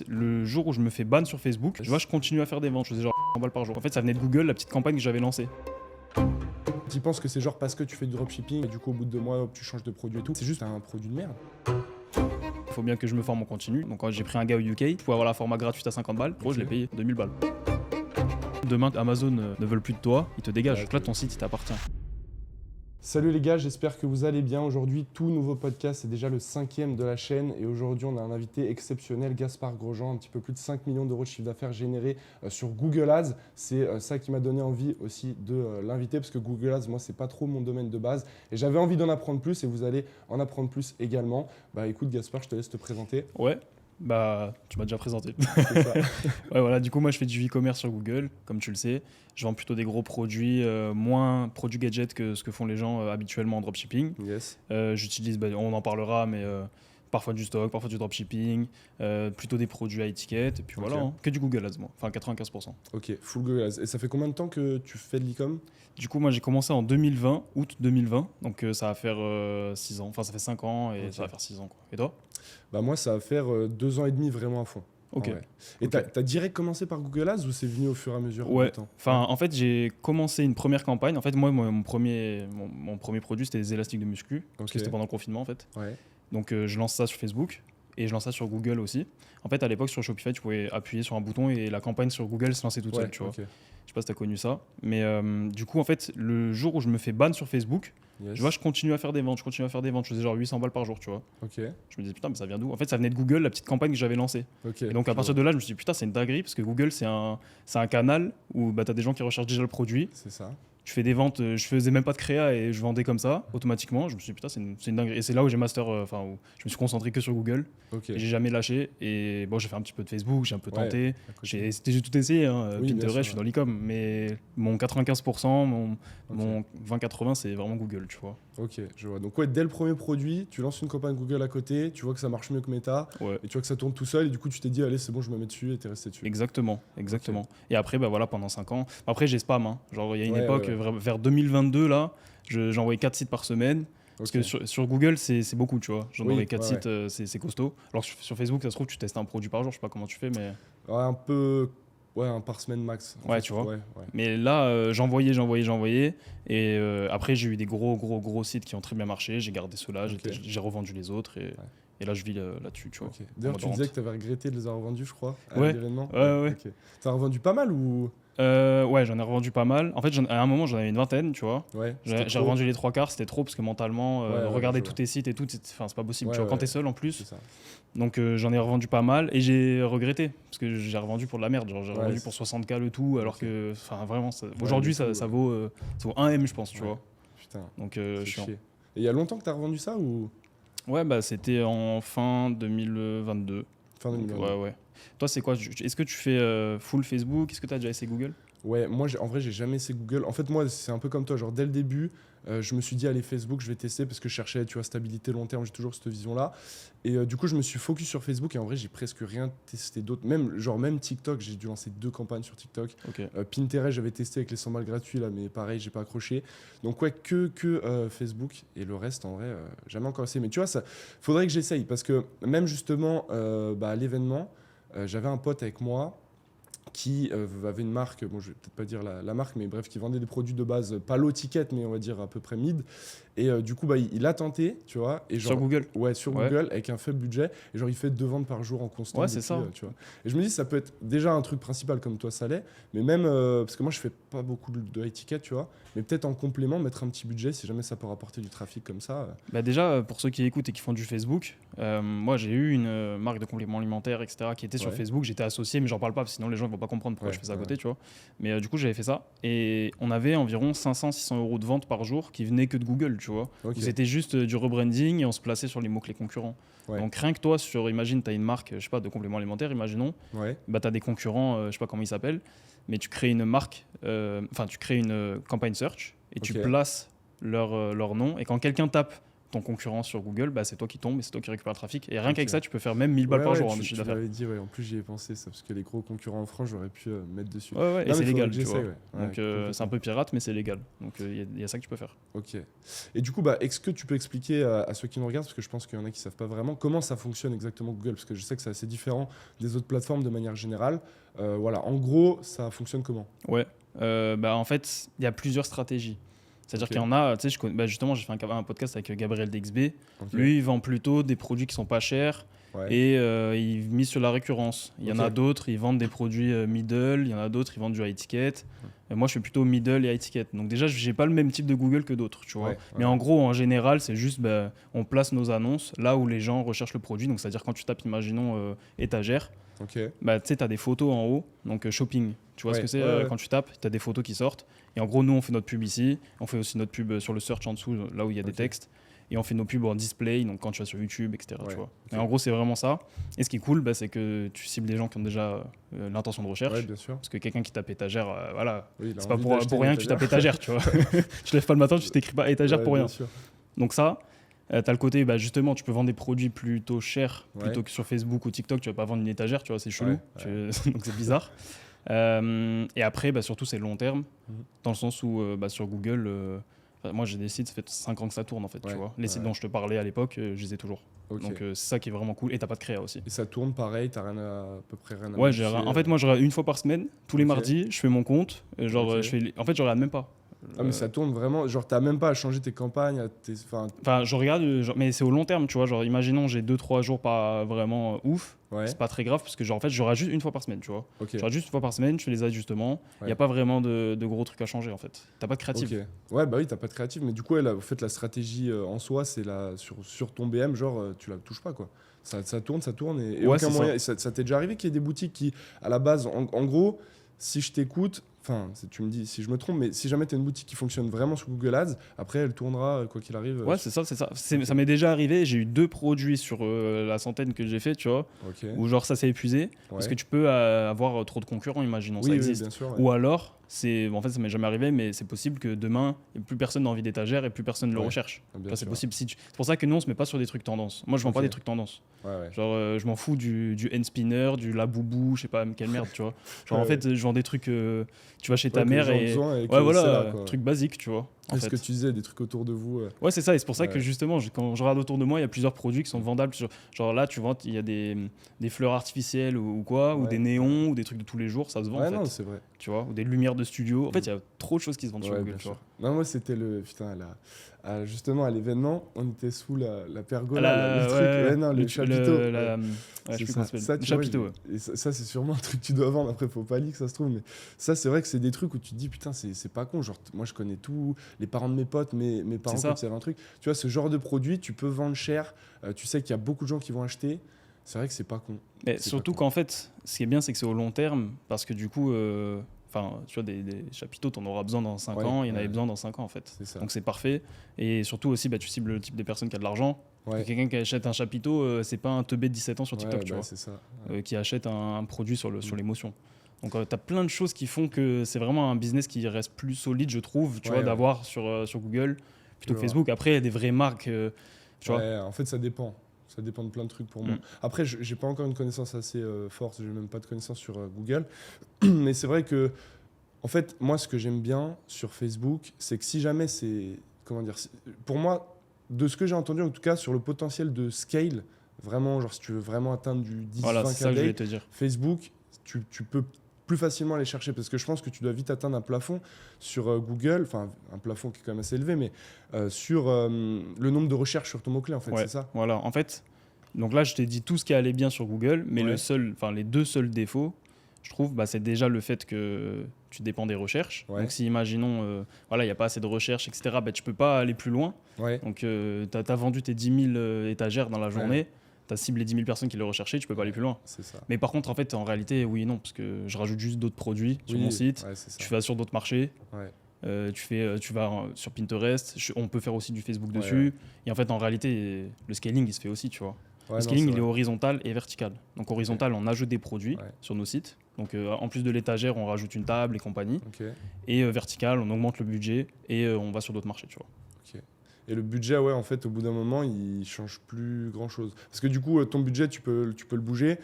Le jour où je me fais ban sur Facebook, je continue à faire des ventes. Je faisais genre 100 balles par jour. En fait, ça venait de Google, la petite campagne que j'avais lancée. Tu penses que c'est genre parce que tu fais du dropshipping et du coup au bout de 2 mois hop, tu changes de produit et tout. C'est juste un produit de merde. Il faut bien que je me forme en continu. Donc quand j'ai pris un gars au UK, pour avoir la format gratuite à 50 balles, gros, je l'ai payé 2000 balles. Demain, Amazon ne veulent plus de toi, ils te dégagent. Donc là, ton site, il t'appartient. Salut les gars, j'espère que vous allez bien. Aujourd'hui, tout nouveau podcast, c'est déjà le 5e de la chaîne. Et aujourd'hui, on a un invité exceptionnel, Gaspard Grosjean, un petit peu plus de 5 millions d'euros de chiffre d'affaires généré sur Google Ads. C'est ça qui m'a donné envie aussi de l'inviter parce que Google Ads, moi, c'est pas trop mon domaine de base. Et j'avais envie d'en apprendre plus et vous allez en apprendre plus également. Bah écoute Gaspard, je te laisse te présenter. Ouais, bah tu m'as déjà présenté. C'est ça. Ouais, voilà, du coup, moi, je fais du e-commerce sur Google, comme tu le sais. Je vends plutôt des gros produits, moins produits gadgets que ce que font les gens habituellement en dropshipping. Yes. J'utilise, on en parlera, mais parfois du stock, parfois du dropshipping, plutôt des produits à étiquette, et puis voilà, hein, que du Google Ads, moi, enfin 95%. Ok, full Google Ads. Et ça fait combien de temps que tu fais de l'e-com? Du coup, moi, j'ai commencé en 2020, août 2020, donc ça va faire 6 ans, enfin ça fait 5 ans et Ok. ça va faire 6 ans, quoi. Et toi? Bah moi, ça va faire 2 ans et demi vraiment à fond. Ok. Ah ouais. Et Ok. t'as direct commencé par Google Ads ou c'est venu au fur et à mesure Ouais, du temps? enfin en fait j'ai commencé une première campagne. En fait moi mon premier produit c'était des élastiques de muscu, parce que Ok. c'était pendant le confinement en fait. Ouais. Donc je lance ça sur Facebook et je lance ça sur Google aussi. En fait à l'époque sur Shopify tu pouvais appuyer sur un bouton et la campagne sur Google se lançait toute seule, tu vois. Ok. Je sais pas si t'as connu ça, mais du coup en fait le jour où je me fais ban sur Facebook, Yes. je continue à faire des ventes, je faisais genre 800 balles par jour, tu vois. Ok. Je me disais putain mais ça vient d'où? En fait ça venait de Google, la petite campagne que j'avais lancée. Ok. Et donc à partir de là, je me suis dit putain, c'est une dinguerie parce que Google c'est un canal où bah, tu as des gens qui recherchent déjà le produit. C'est ça. Tu fais des ventes, je faisais même pas de créa et je vendais comme ça automatiquement. Je me suis dit putain, c'est une dinguerie. Et c'est là où j'ai master, enfin où je me suis concentré que sur Google Ok. et j'ai jamais lâché. Et bon, j'ai fait un petit peu de Facebook, j'ai un peu Ouais, tenté. à côté. J'ai tout essayé, hein. Oui, bien Pinterest, sûr, je suis dans l'e-com. Mais mon 95%, mon Ok. 20-80, c'est vraiment Google, tu vois. Ok, je vois. Donc ouais, dès le premier produit, tu lances une campagne Google à côté, tu vois que ça marche mieux que Meta, Ouais. et tu vois que ça tourne tout seul, et du coup tu t'es dit allez c'est bon, je me mets dessus, et t'es resté dessus. Exactement. Et après, bah voilà, pendant 5 ans. Après, j'ai spam, hein. Genre, il y a une Ouais, époque, ouais. vers 2022, là, j'envoyais 4 sites par semaine. Parce Ok. que sur Google, c'est beaucoup, tu vois. J'en Oui, envoyais 4 ouais, sites, c'est costaud. Alors sur Facebook, ça se trouve, tu testes un produit par jour, je sais pas comment tu fais, mais. Ouais, un peu, ouais, un par semaine max. En Ouais, fait. tu vois. Ouais. Mais là, j'envoyais. Et après, j'ai eu des gros sites qui ont très bien marché. J'ai gardé ceux-là, Ok. j'ai revendu les autres. Et là, je vis là-dessus, tu vois. Ok. D'ailleurs, En tu mode disais rente. que tu avais regretté de les avoir vendus, je crois, à Ouais. l'événement. Ouais. Ok. T'as revendu pas mal ou? Ouais, j'en ai revendu pas mal. En fait, à un moment, j'en avais une vingtaine, tu vois. Ouais. J'ai c'était trop. revendu les 3 quarts, c'était trop parce que mentalement, Ouais, regarder je tous vois. tes sites et tout, enfin, c'est pas possible. Ouais, Tu vois, quand ouais. t'es seul en C'est plus. ça. Donc j'en ai revendu pas mal et j'ai regretté parce que j'ai revendu pour de la merde. Genre, j'ai Ouais, revendu c'est- pour 60K le tout, alors Ok. que, enfin, vraiment, aujourd'hui, le tout, ça vaut 1 M, je pense, tu Ouais. vois. Putain, Donc c'est chiant. chier. Et il y a longtemps que t'as revendu ça ou Ouais, bah c'était en fin 2022. fin Donc, 2022? ouais. Toi, c'est quoi? Est-ce que tu fais full Facebook? Est-ce que t'as déjà essayé Google? Ouais, moi en vrai j'ai jamais essayé Google. En fait moi c'est un peu comme toi, genre dès le début, je me suis dit allez Facebook je vais tester parce que je cherchais tu vois stabilité long terme, j'ai toujours cette vision là. Et du coup je me suis focus sur Facebook et en vrai j'ai presque rien testé d'autre. Même TikTok, j'ai dû lancer 2 campagnes sur TikTok. Ok. Pinterest j'avais testé avec les 100 balles gratuits là, mais pareil j'ai pas accroché. Donc ouais que Facebook et le reste en vrai jamais encore essayé. Mais tu vois ça, faudrait que j'essaye parce que même justement à l'événement, j'avais un pote avec moi qui avait une marque, bon je vais peut-être pas dire la marque, mais bref, qui vendait des produits de base, pas low ticket, mais on va dire à peu près mid. Et du coup, bah, il a tenté, tu vois. Et genre, Sur Google? Ouais, sur Ouais. Google, avec un faible budget. Et genre, il fait 2 ventes par jour en constant. Ouais, c'est depuis, ça. tu vois. Et je me dis, ça peut être déjà un truc principal comme toi, ça l'est. Mais même, parce que moi, je fais pas beaucoup de high ticket, tu vois. Mais peut-être en complément, mettre un petit budget, si jamais ça peut rapporter du trafic comme ça. Bah déjà, pour ceux qui écoutent et qui font du Facebook, moi j'ai eu une marque de compléments alimentaires, etc., qui était sur Ouais. Facebook. J'étais associé, mais j'en parle pas, parce que sinon les gens ne vont pas comprendre pourquoi Ouais, je fais ça à ouais. côté, tu vois. Mais du coup, j'avais fait ça. Et on avait environ 500-600 euros de vente par jour qui venaient que de Google, tu vois. Ok. Où c'était juste du rebranding et on se plaçait sur les mots-clés concurrents. Ouais. Donc rien que toi, imagine, tu as une marque, je sais pas, de compléments alimentaires, imaginons, Ouais. bah, tu as des concurrents, je sais pas comment ils s'appellent, mais tu crées une marque, tu crées une campagne search et tu Ok. places leur nom. Et quand quelqu'un tape ton concurrent sur Google, bah, c'est toi qui tombes et c'est toi qui récupères le trafic. Et rien Ok. qu'avec ça, tu peux faire même 1000 balles par jour en tu chiffre d'affaires. m'avais dit, ouais, en plus j'y ai pensé ça, parce que les gros concurrents en France, j'aurais pu mettre dessus. Ouais, ouais, et Non, c'est mais faudrait légal, que tu vois. j'essaye, ouais. Donc Ouais, c'est un peu pirate, mais c'est légal. Donc il y a ça que tu peux faire. Ok. Et du coup, bah, est-ce que tu peux expliquer à ceux qui nous regardent, parce que je pense qu'il y en a qui savent pas vraiment, comment ça fonctionne exactement Google, parce que je sais que c'est assez différent des autres plateformes de manière générale. Voilà, en gros, ça fonctionne comment? Ouais, bah, en fait, il y a plusieurs stratégies. C'est-à-dire Ok. qu'il y en a, tu sais, bah, justement, j'ai fait un podcast avec Gabriel DXB. Ok. Lui, il vend plutôt des produits qui sont pas chers Ouais. et il mise sur la récurrence. Il y en a Ok. d'autres, ils vendent des produits middle, il y en a d'autres, ils vendent du high ticket. Moi, je suis plutôt middle et high ticket. Donc déjà, j'ai pas le même type de Google que d'autres, tu vois. Ouais, Mais ouais. en gros, en général, c'est juste, bah, on place nos annonces là où les gens recherchent le produit. Donc c'est-à-dire quand tu tapes, imaginons, étagère, Ok. bah, tu sais, tu as des photos en haut, donc shopping. Tu vois ce Ouais, que c'est ouais, ouais. quand tu tapes, tu as des photos qui sortent. Et en gros, nous, on fait notre pub ici. On fait aussi notre pub sur le search en dessous, là où il y a des Ok. textes. Et on fait nos pubs en display, donc quand tu vas sur YouTube, etc. Ouais, Tu vois. ok. Et en gros, c'est vraiment ça. Et ce qui est cool, bah, c'est que tu cibles des gens qui ont déjà l'intention de recherche. Ouais, bien sûr. Parce que quelqu'un qui tape étagère, voilà, Oui, il a c'est pas envie pour d'acheter rien une que tu tapes étagère. étagère, tu vois. Tu te lèves pas le matin, tu t'écris pas étagère Ouais, pour bien rien. sûr. Donc ça, tu as le côté, bah, justement, tu peux vendre des produits plutôt chers, Ouais. plutôt que sur Facebook ou TikTok, tu vas pas vendre une étagère, tu vois, c'est chelou. Ouais, Donc c'est bizarre. Et après, bah, surtout, c'est long terme, dans le sens où bah, sur Google, enfin, moi j'ai des sites, ça fait 5 ans que ça tourne en fait, Ouais, tu vois. Les sites ouais. dont je te parlais à l'époque, je les ai toujours. Ok. Donc c'est ça qui est vraiment cool. Et t'as pas de créa aussi. Et ça tourne pareil, t'as rien à peu près rien à Ouais, modifier, en fait, moi je regarde une fois par semaine, tous les Ok. mardis, je fais mon compte. Genre, Ok. en fait, je regarde même pas. Ah, mais ça tourne vraiment. Genre, t'as même pas à changer tes campagnes. Enfin, je regarde, mais c'est au long terme, tu vois. Genre, imaginons, j'ai 2-3 jours pas vraiment ouf. Ouais. C'est pas très grave parce que, genre, en fait, je regarde juste une fois par semaine, tu vois. Ok. Je regarde juste une fois par semaine, je fais les ajustements. Il Ouais. n'y a pas vraiment de gros trucs à changer, en fait. T'as pas de créative. Ok. Ouais, bah oui, t'as pas de créative. Mais du coup, en fait, la stratégie en soi, c'est sur ton BM, genre, tu la touches pas, quoi. Ça tourne, et Ouais, aucun c'est moyen. Et ça t'est déjà arrivé qu'il y ait des boutiques qui, à la base, en gros, si je t'écoute, enfin, tu me dis si je me trompe, mais si jamais t'as une boutique qui fonctionne vraiment sur Google Ads, après, elle tournera, quoi qu'il arrive. Ouais, c'est ça, c'est ça. Ça m'est déjà arrivé. J'ai eu 2 produits sur la centaine que j'ai fait, tu vois, Ok. où genre ça s'est épuisé. Parce Ouais. que tu peux avoir trop de concurrents, imaginons, ça Oui, oui, existe. bien sûr. Ouais. Ou alors, en fait, ça m'est jamais arrivé, mais c'est possible que demain, il n'y ait plus personne dans envie d'étagère et plus personne ne le Ouais, recherche. bien Tu vois, c'est sûr. possible. C'est pour ça que nous, on se met pas sur des trucs tendance. Moi, je vends pas Ok. des trucs tendance. Ouais, ouais. Genre, je m'en fous du hand spinner, du laboubou, je sais pas quelle merde, tu vois. Genre, Ouais, en fait, je vends des trucs, tu vas chez ta Ouais, que les mère gens ont et. besoin et que Ouais, voilà, c'est là, quoi. truc basique, tu vois. En C'est ce fait. que tu disais, des trucs autour de vous. Ouais, c'est ça. Et c'est pour ça que Ouais. justement, quand je regarde autour de moi, il y a plusieurs produits qui sont vendables. Genre là, tu vois, il y a des fleurs artificielles ou quoi, ou Ouais. des néons, ou des trucs de tous les jours, ça se vend Ouais, en fait. non, c'est vrai. Tu vois, ou des lumières de studio. En fait, il y a trop de choses qui se vendent sur Ouais, Google, bien tu vois. sûr. Non, moi, c'était putain, justement, à l'événement, on était sous la pergola, La- le truc. ouais, Ouais, non, le chapiteau. Ouais. ouais, je sais plus C'est comment ça. ça Ça, s'appelle. tu Le vois, chapiteau, ouais. et ça, c'est sûrement un truc que tu dois vendre. Après, faut pas lire que ça se trouve. Mais ça, c'est vrai que c'est des trucs où tu te dis, putain, c'est pas con. Genre, moi, je connais tout. Les parents de mes potes, mes parents, C'est ça. quand il y avait un truc. Tu vois, ce genre de produit, tu peux vendre cher. Tu sais qu'il y a beaucoup de gens qui vont acheter. C'est vrai que c'est pas con. Mais C'est surtout pas con. qu'en fait, ce qui est bien, c'est que c'est au long terme, parce que du coup, enfin, tu vois, des chapiteaux, t'en auras besoin dans 5 Ouais, ans, il y en ouais. avait besoin dans 5 ans, en fait. C'est ça. Donc c'est parfait. Et surtout aussi, bah, tu cibles le type de personne qui a de l'argent. Ouais. Quelqu'un qui achète un chapiteau, c'est pas un teubé de 17 ans sur TikTok, Ouais, tu bah, vois, c'est ça. qui achète un produit sur Mm. l'émotion. Donc tu as plein de choses qui font que c'est vraiment un business qui reste plus solide, je trouve, tu Ouais, vois, ouais. d'avoir sur Google plutôt que Je vois. Facebook. Après, il y a des vraies marques, tu vois. Ouais, en fait, ça dépend. Ça dépend de plein de trucs pour moi. Mm. Après, j'ai pas encore une connaissance assez forte. J'ai même pas de connaissance sur Google. Mais c'est vrai que, en fait, moi, ce que j'aime bien sur Facebook, c'est que si jamais c'est. Comment dire pour moi, de ce que j'ai entendu, en tout cas, sur le potentiel de scale, vraiment, genre, si tu veux vraiment atteindre du 10, Voilà, 20 c'est ça que je KD, voulais te dire. Facebook, tu peux plus facilement aller chercher parce que je pense que tu dois vite atteindre un plafond sur Google, enfin un plafond qui est quand même assez élevé, mais sur le nombre de recherches sur ton mot-clé, en fait, Ouais, c'est ça. voilà, en fait, donc là, je t'ai dit tout ce qui allait bien sur Google, mais Ouais. les 2 seuls défauts, je trouve, bah, c'est déjà le fait que tu dépends des recherches. Ouais. Donc si, imaginons, voilà, il n'y a pas assez de recherches, etc., bah, tu peux pas aller plus loin. Ouais. Donc tu as vendu tes 10 000 étagères dans la journée, tu as ciblé 10 000 personnes qui le recherchaient, tu peux pas aller plus loin. C'est ça. Mais par contre, en fait, en réalité, oui et non, parce que je rajoute juste d'autres produits sur Oui, mon site, ouais, c'est ça. tu vas sur d'autres marchés. Ouais. Tu vas sur Pinterest, on peut faire aussi du Facebook Ouais, dessus. ouais. Et en fait, en réalité, le scaling, il se fait aussi, tu vois. Ouais, Le non, scaling, c'est il est vrai. horizontal et vertical. Donc horizontal, on ajoute des produits Ouais. sur nos sites. Donc en plus de l'étagère, on rajoute une table et compagnie. Ok. Et vertical, on augmente le budget et on va sur d'autres marchés, tu vois. Et le budget, ouais, en fait, au bout d'un moment, il change plus grand-chose. Parce que du coup, ton budget, tu peux le bouger.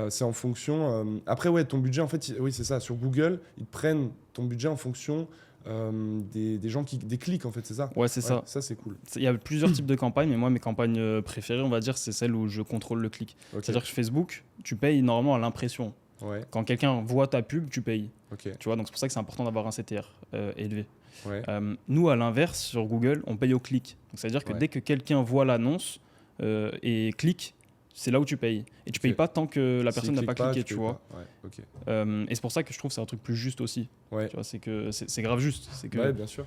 C'est en fonction. Après, ouais, ton budget, en fait, oui, c'est ça. Sur Google, ils te prennent ton budget en fonction des gens des clics, en fait, c'est ça. Ouais, c'est ça. Ça, c'est cool. Il y a plusieurs types de campagnes, mais moi, mes campagnes préférées, on va dire, c'est celles où je contrôle le clic. Ok. C'est-à-dire que sur Facebook, tu payes normalement à l'impression. Ouais, Quand quelqu'un voit ta pub, tu payes. ok. Tu vois, donc c'est pour ça que c'est important d'avoir un CTR élevé. Ouais, Nous, à l'inverse, sur Google, on paye au clic. Donc, c'est-à-dire que Ouais. dès que quelqu'un voit l'annonce et clique, c'est là où tu payes. Et tu payes pas tant que la personne n'a pas cliqué, tu vois. Ouais, ok. Et c'est pour ça que je trouve que c'est un truc plus juste aussi. Ouais. Tu vois, c'est que c'est grave juste. C'est que Ouais, bien sûr.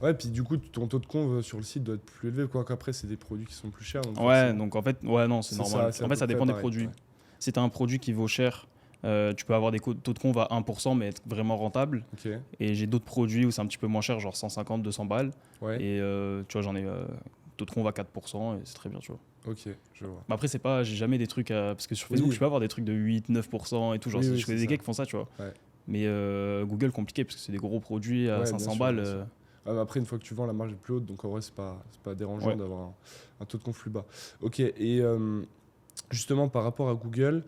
Ouais, puis du coup, ton taux de conv sur le site doit être plus élevé, quoi qu'après, c'est des produits qui sont plus chers. Donc ouais, forcément. donc en fait, ouais, non, c'est C'est normal. c'est à En peu fait, ça près dépend des pareil, produits. ouais. Si tu as un produit qui vaut cher, tu peux avoir des taux de conv à 1%, mais être vraiment rentable. Ok, Et j'ai d'autres produits où c'est un petit peu moins cher, genre 150, 200 balles. ouais, Et tu vois, j'en ai taux de conv à 4%, et c'est très bien, tu vois. ok, je vois. Mais après, j'ai jamais des trucs parce que sur Facebook, Oui. je peux avoir des trucs de 8, 9% et tout. Genre, Oui, je oui, connais c'est des gars ça. qui font ça, tu vois. Ouais. Mais Google, compliqué parce que c'est des gros produits à Ouais, 500 bien sûr, balles. bien sûr. Ah, mais après, une fois que tu vends, la marge est plus haute, donc en vrai, c'est pas dérangeant Ouais. d'avoir un taux de conf plus bas. Ok, et justement, par rapport à Google,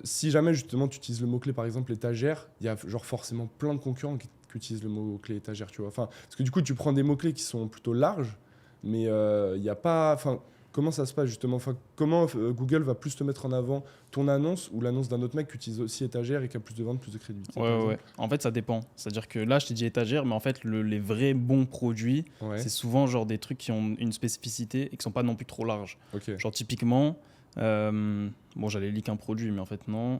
si jamais justement tu utilises le mot-clé, par exemple, étagère, il y a genre forcément plein de concurrents qui utilisent le mot-clé étagère, tu vois. Enfin, parce que du coup, tu prends des mots-clés qui sont plutôt larges, mais il n'y a pas. Enfin, comment ça se passe justement? Enfin, comment Google va plus te mettre en avant ton annonce ou l'annonce d'un autre mec qui utilise aussi étagère et qui a plus de ventes, plus de crédibilité, par Ouais, exemple? ouais. En fait, ça dépend. C'est-à-dire que là, je t'ai dit étagère, mais en fait, les vrais bons produits, Ouais, c'est souvent genre des trucs qui ont une spécificité et qui sont pas non plus trop larges. ok. Genre, typiquement, bon, j'allais leak un produit, mais en fait, non.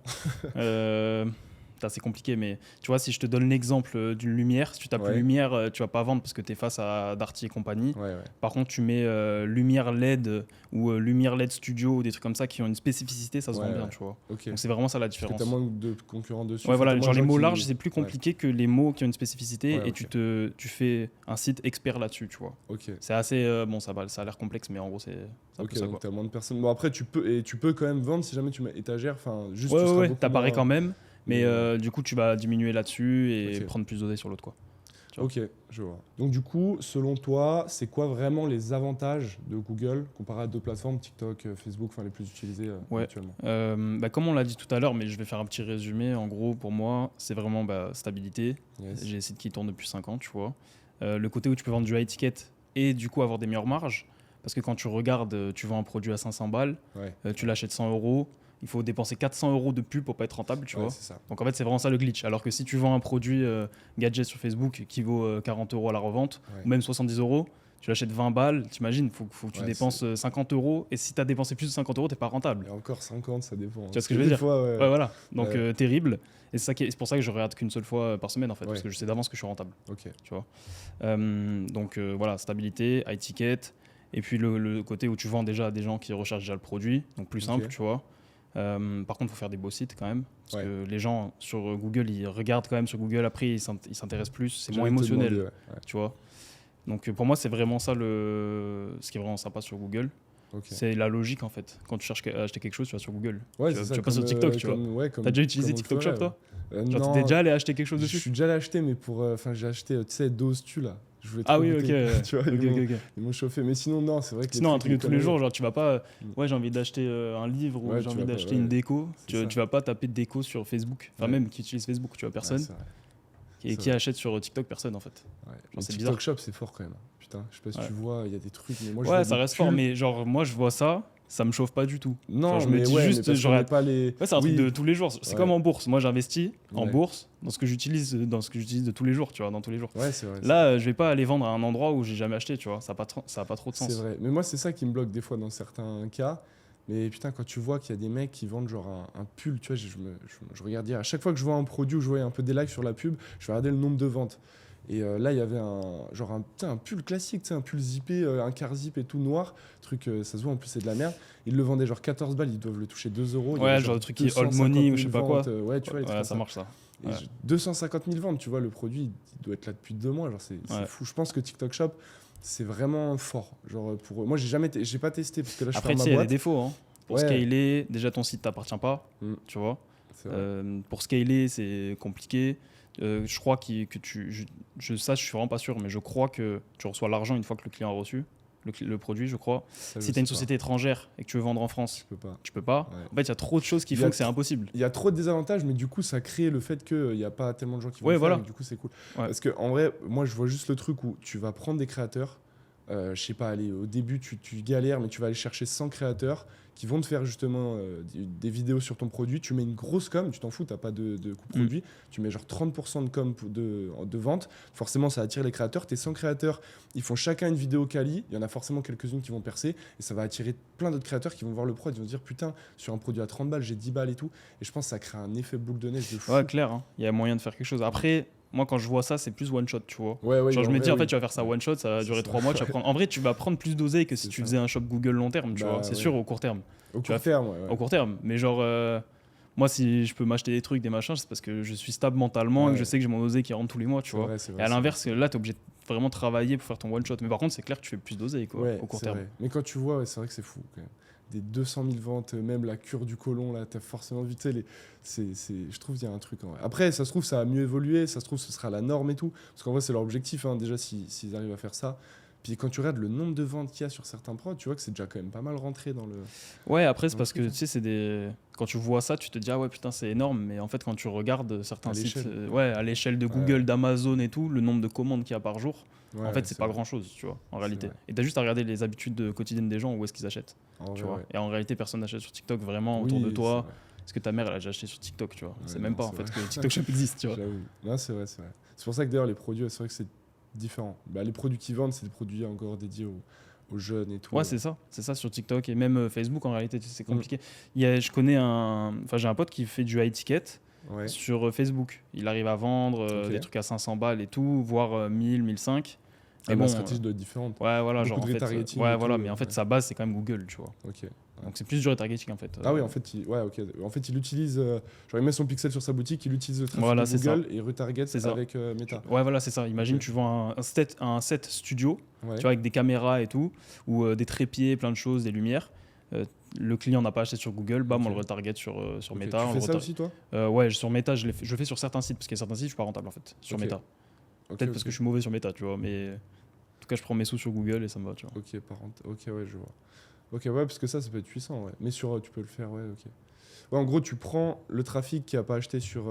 C'est compliqué, mais tu vois, si je te donne l'exemple d'une lumière, si tu tapes Ouais. lumière, tu vas pas vendre parce que tu es face à Darty et compagnie. Ouais, ouais. Par contre, tu mets lumière LED ou lumière LED studio ou des trucs comme ça qui ont une spécificité, ça se Ouais, vend bien, ouais. tu vois. Ok. Donc c'est vraiment ça la Parce que différence. t'as moins de concurrents dessus. Ouais, Enfin, voilà, t'as moins genre de les gens mots qui- larges, c'est plus compliqué que les mots qui ont une spécificité Ouais, et ok. tu fais un site expert là-dessus, tu vois. Ok. C'est assez bon, ça a l'air complexe, mais en gros, c'est un Ok, peu ça, donc quoi. t'as moins de personnes. Bon, après, tu peux quand même vendre si jamais tu mets étagère. Enfin, juste Ouais, tu seras ouais, beaucoup t'apparais moins- quand même, mais mais, du coup, tu vas diminuer là-dessus et Ok. prendre plus d'oseille sur l'autre, quoi. Ok, je vois. Donc, du coup, selon toi, c'est quoi vraiment les avantages de Google comparé à d'autres plateformes, TikTok, Facebook, enfin les plus utilisées Ouais. actuellement? Comme on l'a dit tout à l'heure, mais je vais faire un petit résumé. En gros, pour moi, c'est vraiment stabilité. Yes. J'ai des sites qui tournent depuis 5 ans, tu vois. Le côté où tu peux vendre du high ticket et du coup avoir des meilleures marges. Parce que quand tu regardes, tu vends un produit à 500 balles, Ouais, tu l'achètes 100 euros, il faut dépenser 400 euros de pub pour pas être rentable, tu ouais, vois. c'est ça. Donc en fait, c'est vraiment ça le glitch. Alors que si tu vends un produit gadget sur Facebook qui vaut 40 euros à la revente, Ouais. ou même 70 euros, tu l'achètes 20 balles, t'imagines, faut que tu Ouais, dépenses 50 euros. Et si tu as dépensé plus de 50 euros, t'es pas rentable. Et encore 50, ça dépend. Tu vois ce que je veux dire? Fois, ouais. Ouais, voilà. Donc Ouais. terrible. Et c'est pour ça que je regarde qu'une seule fois par semaine, en fait, Ouais. parce que je sais d'avance que je suis rentable. Ok. Tu vois. Donc voilà, stabilité, high ticket. Et puis le côté où tu vends déjà à des gens qui recherchent déjà le produit, donc plus simple, Ok. tu vois. Par contre, il faut faire des beaux sites quand même. Parce Ouais. que les gens sur Google, ils regardent quand même sur Google, après ils s'intéressent plus, c'est moins J'allais te émotionnel, demander, ouais. tu vois. Donc pour moi, c'est vraiment ça ce qui est vraiment sympa sur Google. Ok. C'est la logique en fait. Quand tu cherches à acheter quelque chose, tu vas sur Google. Ouais, tu c'est vas- ça. tu vas pas sur comme, TikTok, tu vois. Ouais, T'as déjà utilisé comme on le TikTok ferait, Shop, toi? ouais. Genre, Non, t'es déjà allé acheter quelque chose je dessus? suis déjà allé acheter, mais enfin, j'ai acheté, tu sais, Dose Tu là. Je voulais Ah trop oui, ok. goûter. Tu vois, Ok, ok. ils m'ont chauffé. Mais sinon, non, c'est vrai que. les Sinon, un trucs, truc de tous les jours, genre tu vas pas. Mm. Ouais, j'ai envie d'acheter un livre ou Ouais, j'ai tu envie vas pas- d'acheter ouais, une déco. c'est ça. Tu vas pas taper déco sur Facebook. Enfin, Ouais. même qui utilise Facebook, tu vois, Ouais, personne. c'est vrai. Et c'est qui vrai. achète sur TikTok, personne en fait. Ouais. Genre, Mais c'est TikTok bizarre. Shop, c'est fort quand même. Putain, je sais pas si Ouais. tu vois, il y a des trucs. Mais moi, je Ouais, vois ça des reste fort, pulls. mais genre, moi je vois ça, ça me chauffe pas du tout. Non, Genre, je me mais dis ouais, juste, mais parce genre, qu'on n'est pas les. Ouais, c'est un Oui. truc de tous les jours. C'est Ouais. comme en bourse. Moi, j'investis en Ouais. bourse dans ce que j'utilise de tous les jours, tu vois, dans tous les jours. Ouais, c'est vrai. Là, je vais pas aller vendre à un endroit où j'ai jamais acheté, tu vois. Ça a pas trop de c'est sens. vrai. Mais moi, c'est ça qui me bloque des fois dans certains cas. Mais putain, quand tu vois qu'il y a des mecs qui vendent genre un pull, tu vois, je regarde hier. À chaque fois que je vois un produit où je voyais un peu des likes sur la pub, je vais regarder le nombre de ventes. Et là, il y avait un pull classique, tu sais, un pull zippé, un quart zip et tout noir. Truc, ça se voit en plus, c'est de la merde. Ils le vendaient genre 14 balles, ils doivent le toucher 2 euros. Il y Ouais, avait le genre de truc qui est old 250 money 000 ou je sais pas quoi. ventes, ouais, tu vois, les trucs Ouais, comme ça marche ça. Et Ouais. 250 000 ventes, tu vois, le produit, il doit être là depuis 2 mois. Genre, c'est Ouais. fou. Je pense que TikTok Shop, c'est vraiment fort. Genre, moi, j'ai pas testé parce que là, je Après, ferme tu ma sais, il y a des boîte. défauts. Hein. Pour Ouais. scaler, déjà ton site t'appartient pas, Mm. tu vois. Pour scaler, c'est compliqué. Je crois ça, je suis vraiment pas sûr, mais je crois que tu reçois l'argent une fois que le client a reçu le produit, je crois. Si tu as une société étrangère et que tu veux vendre en France, tu peux pas. Ouais. En fait, il y a trop de choses qui font que c'est impossible. Il y a trop de désavantages, mais du coup, ça crée le fait qu'il n'y a pas tellement de gens qui vont le faire. Et du coup, c'est cool. Ouais. Parce qu'en vrai, moi, je vois juste le truc où tu vas prendre des créateurs. Je sais pas, allez, au début, tu galères, mais tu vas aller chercher 100 créateurs qui vont te faire justement des vidéos sur ton produit. Tu mets une grosse com, tu t'en fous, t'as pas de coût produit. Tu mets genre 30% de com de vente. Forcément, ça attire les créateurs. Tes 100 créateurs, ils font chacun une vidéo quali. Il y en a forcément quelques-unes qui vont percer. Et ça va attirer plein d'autres créateurs qui vont voir le prod. Ils vont dire, putain, sur un produit à 30 balles, j'ai 10 balles et tout. Et je pense que ça crée un effet boule de neige de fou. Ouais, clair. Il y a moyen de faire quelque chose. Après, moi, quand je vois ça, c'est plus one shot, tu vois. Ouais, genre, je me dis, en fait, tu vas faire ça one shot, ça va durer 3 mois. Tu vas prendre... En vrai, tu vas prendre plus d'oseille que si tu faisais un shop Google long terme, tu vois. C'est sûr, au court terme. Au court terme, ouais. Au court terme. Mais genre, moi, si je peux m'acheter des trucs, des machins, c'est parce que je suis stable mentalement et que je sais que j'ai mon oseille qui rentre tous les mois, tu vois. Vrai, et à l'inverse, là, t'es obligé de vraiment travailler pour faire ton one shot. Mais par contre, c'est clair que tu fais plus d'oseille, quoi, au court terme. Vrai. Mais quand tu vois, c'est vrai que c'est fou, quand même. Des 200 000 ventes, même la cure du côlon, là, t'as forcément vu, je trouve qu'il y a un truc en vrai. Après, ça se trouve, ça a mieux évolué, ça se trouve, ce sera la norme et tout. Parce qu'en vrai, c'est leur objectif, hein, déjà, s'ils arrivent à faire ça. Puis quand tu regardes le nombre de ventes qu'il y a sur certains prods, tu vois que c'est déjà quand même pas mal rentré dans le... Ouais, après, c'est parce que, tu sais, quand tu vois ça, tu te dis, ah ouais, putain, c'est énorme. Mais en fait, quand tu regardes certains sites, à l'échelle de Google, d'Amazon et tout, le nombre de commandes qu'il y a par jour, en fait, c'est pas grand-chose, tu vois, en réalité. Et t'as juste à regarder les habitudes quotidiennes des gens, où est-ce qu'ils achètent, tu vois. Et en réalité, personne n'achète sur TikTok vraiment autour de toi. Parce que ta mère, elle a déjà acheté sur TikTok, tu vois. C'est même pas, en fait, que TikTok Shop existe, tu vois. Non, c'est vrai. C'est pour ça que d'ailleurs, les produits, c'est vrai que c'est différent. Les produits qu'ils vendent, c'est des produits encore dédiés aux jeunes et tout. Ouais, c'est ça sur TikTok et même Facebook, en réalité, c'est compliqué. J'ai un pote qui fait du high ticket. Sur Facebook. Il arrive à vendre des trucs à 500 balles et tout, voire 1000, 1005. Mais la stratégie doit être différente. Ouais, voilà, genre en fait. Mais en fait, sa base, c'est quand même Google, tu vois. Donc c'est plus du retargeting en fait. Ah oui, en fait, il utilise, genre il met son pixel sur sa boutique, il utilise le trafic de Google et retarget avec Meta. Ouais, voilà, c'est ça. Imagine, tu vends un set studio, tu vois, avec des caméras et tout, ou des trépieds, plein de choses, des lumières. Le client n'a pas acheté sur Google, bam, on le retarget sur Meta. Tu fais ça aussi, toi ? Ouais, sur Meta, je fais sur certains sites, parce qu'il y a certains sites, je suis pas rentable en fait, sur Meta. Peut-être parce que je suis mauvais sur Meta, tu vois, mais en tout cas, je prends mes sous sur Google et ça me va, tu vois. Ok, ouais, je vois. Ok, ouais, parce que ça peut être puissant, ouais. Mais tu peux le faire, ouais, ok. Ouais, en gros, tu prends le trafic qui n'a pas acheté sur...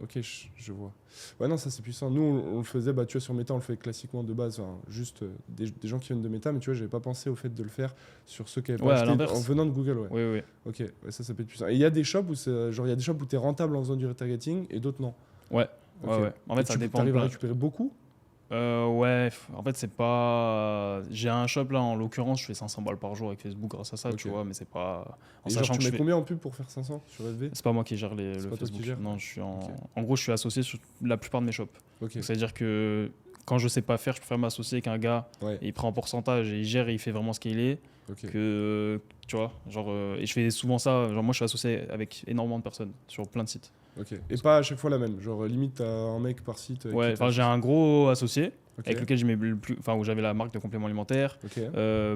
Ok, je vois. Ouais, non, ça c'est puissant. Nous, on le faisait, tu vois, sur Meta, on le fait classiquement de base, juste des gens qui viennent de Meta, mais tu vois, j'avais pas pensé au fait de le faire sur ceux qui n'avaient pas acheté en venant de Google, ouais. Oui. Ok, ouais, ça peut être puissant. Et il y a des shops où tu es rentable en faisant du retargeting et d'autres non. Ouais. En fait, ça dépend. Tu arrives à récupérer beaucoup ? Ouais, en fait, c'est pas. J'ai un shop là, en l'occurrence, je fais 500 balles par jour avec Facebook grâce à ça, tu vois, mais c'est pas. En sachant que tu mets combien en pub pour faire 500 sur FB ? C'est pas moi qui gère le Facebook. Non, je suis en gros, je suis associé sur la plupart de mes shops. C'est-à-dire que quand je sais pas faire, je préfère m'associer avec un gars et il prend en pourcentage et il gère et il fait vraiment ce qu'il est. Que tu vois, et je fais souvent ça. Genre, moi, je suis associé avec énormément de personnes sur plein de sites. Et pas à chaque fois la même, genre limite t'as un mec par site. Ouais, j'ai un gros associé avec lequel où j'avais la marque de compléments alimentaires,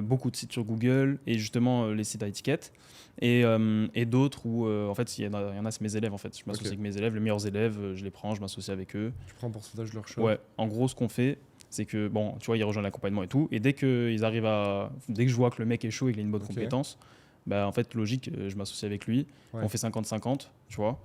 beaucoup de sites sur Google et justement les sites à étiquette et d'autres où en fait il y en a c'est mes élèves en fait. Je m'associe avec mes élèves, les meilleurs élèves, je les prends, je m'associe avec eux. Tu prends un pourcentage de leur shop. Ouais, en gros ce qu'on fait c'est que bon, tu vois, ils rejoignent l'accompagnement et tout et dès que je vois que le mec est chaud et qu'il a une bonne compétence, en fait, logique, je m'associe avec lui. On fait 50-50, tu vois.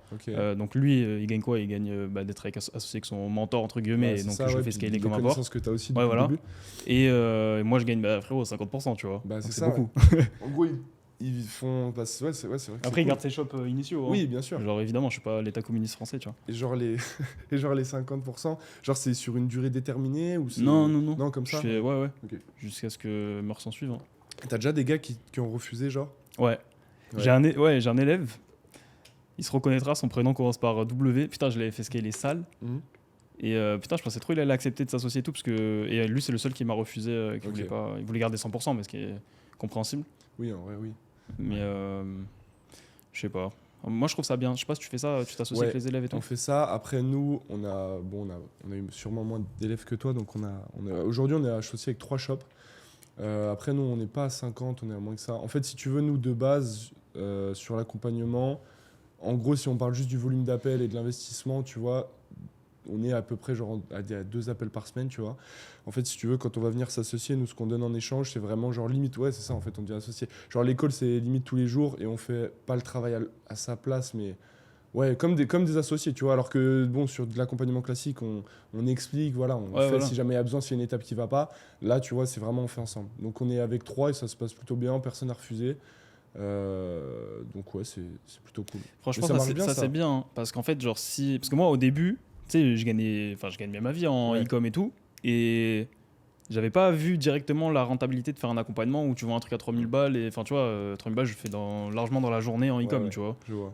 Donc lui, il gagne quoi ? Il gagne d'être associé avec son mentor, entre guillemets. Donc je fais scaler comme un bord. Que tu as aussi depuis le début. Et moi, je gagne, frérot, 50%, tu vois. C'est beaucoup. En gros, ils font... c'est vrai Après, ils gardent ses shops initiaux. Oui, bien sûr. Genre, évidemment, je suis pas l'État communiste français, tu vois. Et genre les 50%, genre c'est sur une durée déterminée ou Non. Non, comme ça. Ouais. Jusqu'à ce que meure s'en suive. T'as déjà des gars qui ont refusé, genre ? Ouais. J'ai un élève, il se reconnaîtra, son prénom commence par W. Putain, je l'avais fait scaler sale. Et putain, je pensais trop il allait accepter de s'associer et tout, parce que et lui, c'est le seul qui m'a refusé, qui voulait pas, il voulait garder 100%, mais ce qui est compréhensible. Oui, en vrai, oui. Mais je sais pas. Moi, je trouve ça bien. Je sais pas si tu fais ça, tu t'associes avec les élèves et tout. On fait ça. Après, nous, on a eu sûrement moins d'élèves que toi, donc aujourd'hui, on est associé avec 3 shops. Après, nous, on n'est pas à 50, on est à moins que ça. En fait, si tu veux, nous, de base, sur l'accompagnement, en gros, si on parle juste du volume d'appels et de l'investissement, tu vois, on est à peu près genre à 2 appels par semaine, tu vois. En fait, si tu veux, quand on va venir s'associer, nous, ce qu'on donne en échange, c'est vraiment genre limite, ouais, c'est ça, en fait, on devient associé. Genre l'école, c'est limite tous les jours et on fait pas le travail à sa place, mais ouais, comme des associés, tu vois. Alors que, bon, sur de l'accompagnement classique, on explique, voilà, on fait si jamais il y a besoin, s'il y a une étape qui va pas. Là, tu vois, c'est vraiment, on fait ensemble. Donc, on est avec 3 et ça se passe plutôt bien, personne n'a refusé. Donc, ouais, c'est plutôt cool. Franchement, ça c'est bien, hein, parce qu'en fait, genre, parce que moi, au début, tu sais, je gagne bien ma vie en e-com et tout. Et j'avais pas vu directement la rentabilité de faire un accompagnement où tu vends un truc à 3000 balles. Et enfin, tu vois, 3000 balles, je fais largement dans la journée en e-com, tu vois. Je vois.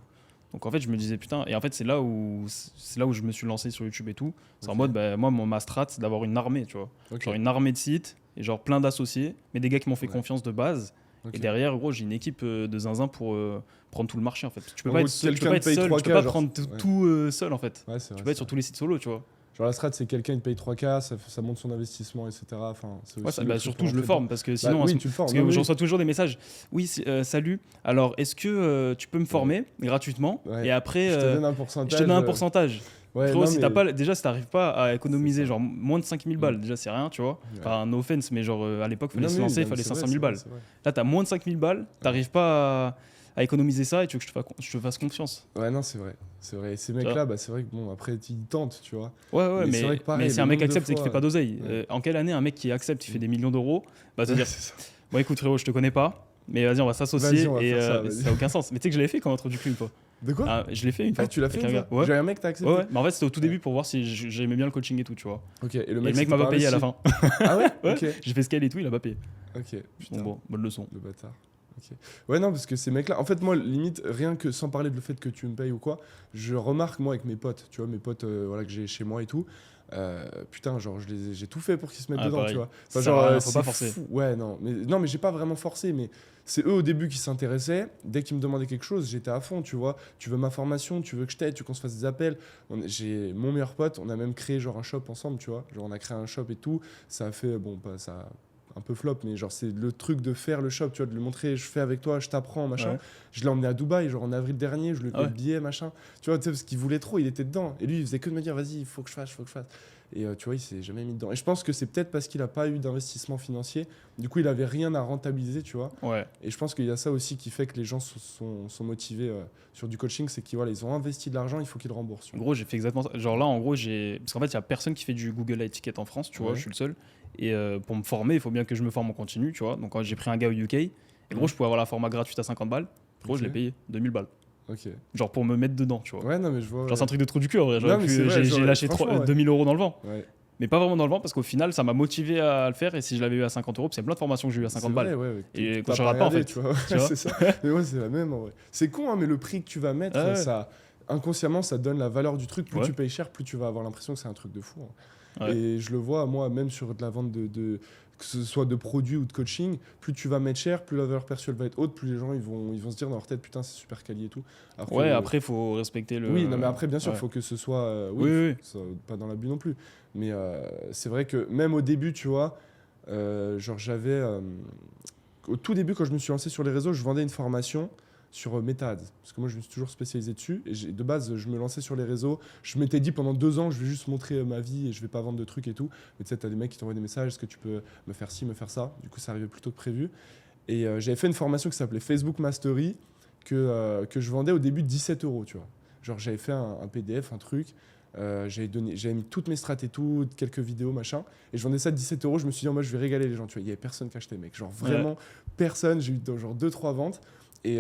Donc en fait, je me disais putain, et en fait, c'est là où je me suis lancé sur YouTube et tout. C'est en mode, bah, moi, ma strat, c'est d'avoir une armée, tu vois. Genre une armée de sites et genre plein d'associés, mais des gars qui m'ont fait confiance de base. Et derrière, gros, j'ai une équipe de zinzin pour prendre tout le marché en fait. Tu peux pas être seul, tu peux pas prendre tout seul en fait. Tu peux être sur tous les sites solo, tu vois. Genre la strat, c'est quelqu'un qui paye 3K, ça monte son investissement, etc. Enfin, surtout, je le forme parce que sinon, tu le formes. Parce que je reçois toujours des messages. Oui, salut. Alors, est-ce que tu peux me former gratuitement et après, je te donne un pourcentage. Ouais, frérot, si t'arrives pas à économiser genre moins de 5000 balles, déjà c'est rien, tu vois. Enfin, no offense, mais genre à l'époque, il fallait fallait 500 000 balles. Là, t'as moins de 5000 balles, t'arrives pas à économiser ça et tu veux que je te fasse confiance. Ouais, non, c'est vrai. Et ces mecs-là, c'est vrai que bon, après, ils tentent, tu vois. Ouais, mais si un mec accepte, c'est qu'il fait pas d'oseille. En quelle année un mec qui accepte, il fait des millions d'euros, va te dire bon, écoute, frérot, je te connais pas, mais vas-y, on va s'associer et ça n'a aucun sens. Mais tu sais que je l'avais fait quand introduction une fois. De quoi? Je l'ai fait une fois. Tu l'as fait une fois? J'ai un mec, t'as accepté? Ouais, mais en fait, c'était au tout début pour voir si j'aimais bien le coaching et tout, tu vois. Ok, et le mec m'a pas payé à la fin. Ah ouais? Ok. J'ai fait scale et tout, il a pas payé. Ok, putain. Bon, bonne leçon. Le bâtard. Okay. Ouais, non, parce que ces mecs-là, en fait, moi, limite, rien que sans parler de le fait que tu me payes ou quoi, je remarque, moi, avec mes potes, tu vois, mes potes voilà, que j'ai chez moi et tout, putain, genre, j'ai tout fait pour qu'ils se mettent dedans, pareil. tu vois. Enfin, genre, faut pas forcer. Fou. Ouais, non, mais j'ai pas vraiment forcé, mais c'est eux au début qui s'intéressaient. Dès qu'ils me demandaient quelque chose, j'étais à fond, tu vois. Tu veux ma formation, tu veux que je t'aide, tu veux qu'on se fasse des appels. J'ai mon meilleur pote, on a même créé genre un shop ensemble, tu vois. Genre, on a créé un shop et tout. Ça a fait, bon, pas ça. Un peu flop, mais genre c'est le truc de faire le shop, tu vois, de lui montrer, je fais avec toi, je t'apprends, machin. Je l'ai emmené à Dubaï, genre en avril dernier, je lui ai payé le billet, machin. Tu vois, parce qu'il voulait trop, il était dedans. Et lui, il faisait que de me dire, vas-y, il faut que je fasse. Et tu vois, il s'est jamais mis dedans. Et je pense que c'est peut-être parce qu'il a pas eu d'investissement financier. Du coup, il avait rien à rentabiliser, tu vois. Ouais. Et je pense qu'il y a ça aussi qui fait que les gens sont motivés sur du coaching, c'est qu'ils voilà, ils ont investi de l'argent, il faut qu'ils le remboursent. En gros, j'ai fait exactement ça. Genre là, en gros, parce qu'en fait, il y a personne qui fait du Google Ads Ticket en France, tu vois, je suis le seul. Et pour me former, il faut bien que je me forme en continu, tu vois. Donc j'ai pris un gars au UK. Et gros, je pouvais avoir la format gratuite à 50 balles. Gros, je l'ai payé 2000 balles. Okay. Genre pour me mettre dedans, tu vois. Ouais, non, mais je vois. Genre c'est un truc de trou du cul, en vrai. J'ai lâché 2000 euros dans le vent. Ouais. Mais pas vraiment dans le vent parce qu'au final, ça m'a motivé à le faire. Et si je l'avais eu à 50 euros, c'est plein de formations que j'ai eu à 50 balles. Et quand je regarde pas, en fait. Tu vois c'est ça. Mais ouais, c'est la même, en vrai. C'est con, hein, mais le prix que tu vas mettre, ça, inconsciemment, ça donne la valeur du truc. Plus tu payes cher, plus tu vas avoir l'impression que c'est un truc de fou. Hein. Et je le vois, moi, même sur de la vente que ce soit de produits ou de coaching, plus tu vas mettre cher, plus la valeur perçue elle va être haute, plus les gens ils vont se dire dans leur tête putain c'est super quali et tout. Après il faut respecter le. Oui, non mais après bien sûr il faut que ce soit soit pas dans l'abus non plus. Mais c'est vrai que même au début tu vois, genre j'avais au tout début quand je me suis lancé sur les réseaux, je vendais une formation sur Meta Ads, parce que moi je me suis toujours spécialisé dessus et de base je me lançais sur les réseaux, je m'étais dit pendant 2 ans je vais juste montrer ma vie et je vais pas vendre de trucs et tout, mais tu sais t'as des mecs qui t'envoient des messages, est-ce que tu peux me faire ci, me faire ça, du coup ça arrivait plus tôt que prévu et j'avais fait une formation qui s'appelait Facebook Mastery que je vendais au début 17 €, tu vois, genre j'avais fait un PDF, un truc, j'avais mis toutes mes strats et tout, quelques vidéos machin, et je vendais ça à 17 €, je me suis dit moi je vais régaler les gens, tu vois, il y avait personne qui achetait mec, genre vraiment personne, j'ai eu genre 2-3 ventes. Et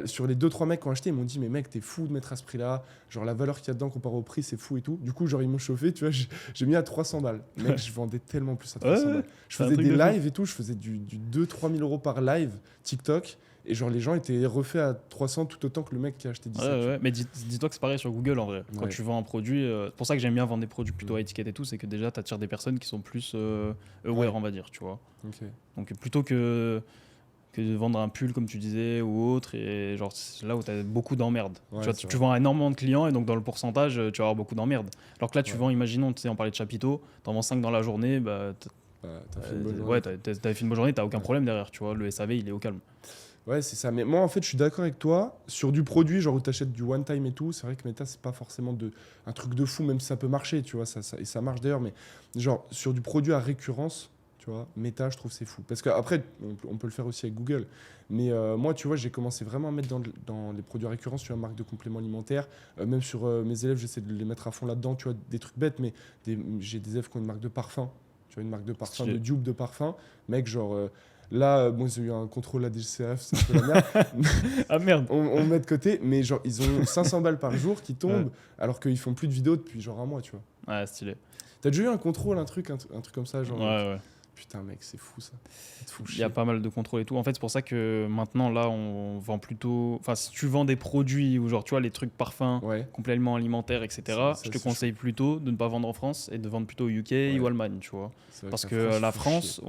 sur les 2-3 mecs qui ont acheté, ils m'ont dit mais mec t'es fou de mettre à ce prix là, genre la valeur qu'il y a dedans comparé au prix c'est fou et tout. Du coup genre ils m'ont chauffé, tu vois, j'ai mis à 300 balles. Mec je vendais tellement plus à 300 balles. Je faisais des lives et tout, je faisais du 2-3 000 € par live TikTok. Et genre les gens étaient refaits à 300 tout autant que le mec qui a acheté 17. Mais dis-toi que c'est pareil sur Google en vrai. Quand tu vends un produit, c'est pour ça que j'aime bien vendre des produits plutôt à étiquette et tout, c'est que déjà tu attires des personnes qui sont plus aware on va dire, tu vois. Donc plutôt que de vendre un pull comme tu disais ou autre, et genre c'est là où tu as beaucoup d'emmerdes. Tu vends énormément de clients et donc dans le pourcentage tu vas avoir beaucoup d'emmerdes. Alors que là tu vends, imaginons, tu sais, on parlait de chapiteaux, t'en vends 5 dans la journée, t'as fait une bonne journée, t'as aucun problème derrière, tu vois, le SAV il est au calme. Ouais, c'est ça. Mais moi, en fait, je suis d'accord avec toi. Sur du produit, genre où tu achètes du one time et tout, c'est vrai que Meta, c'est pas forcément un truc de fou, même si ça peut marcher, tu vois. Et ça marche d'ailleurs. Mais genre, sur du produit à récurrence, tu vois, Meta, je trouve c'est fou. Parce qu'après, on peut le faire aussi avec Google. Mais moi, tu vois, j'ai commencé vraiment à mettre dans les produits à récurrence, tu vois, marque de compléments alimentaires. Même sur mes élèves, j'essaie de les mettre à fond là-dedans, tu vois, des trucs bêtes. Mais j'ai des élèves qui ont une marque de parfum. Tu vois, une marque de parfum, de dupe de parfum. Mec, genre. Là, bon, ils ont eu un contrôle ADCF, c'est un peu la merde. Ah merde. On met de côté, mais genre, ils ont 500 balles par jour qui tombent, alors qu'ils font plus de vidéos depuis genre un mois, tu vois. Ouais, stylé. T'as déjà eu un contrôle, un truc comme ça, genre. Ouais. Putain, mec, c'est fou ça. Il y a pas mal de contrôles et tout. En fait, c'est pour ça que maintenant, là, on vend plutôt. Enfin, si tu vends des produits ou genre, tu vois, les trucs parfums, compléments alimentaires, etc., je te conseille plutôt de ne pas vendre en France et de vendre plutôt au UK ou Allemagne, tu vois. Parce que la France,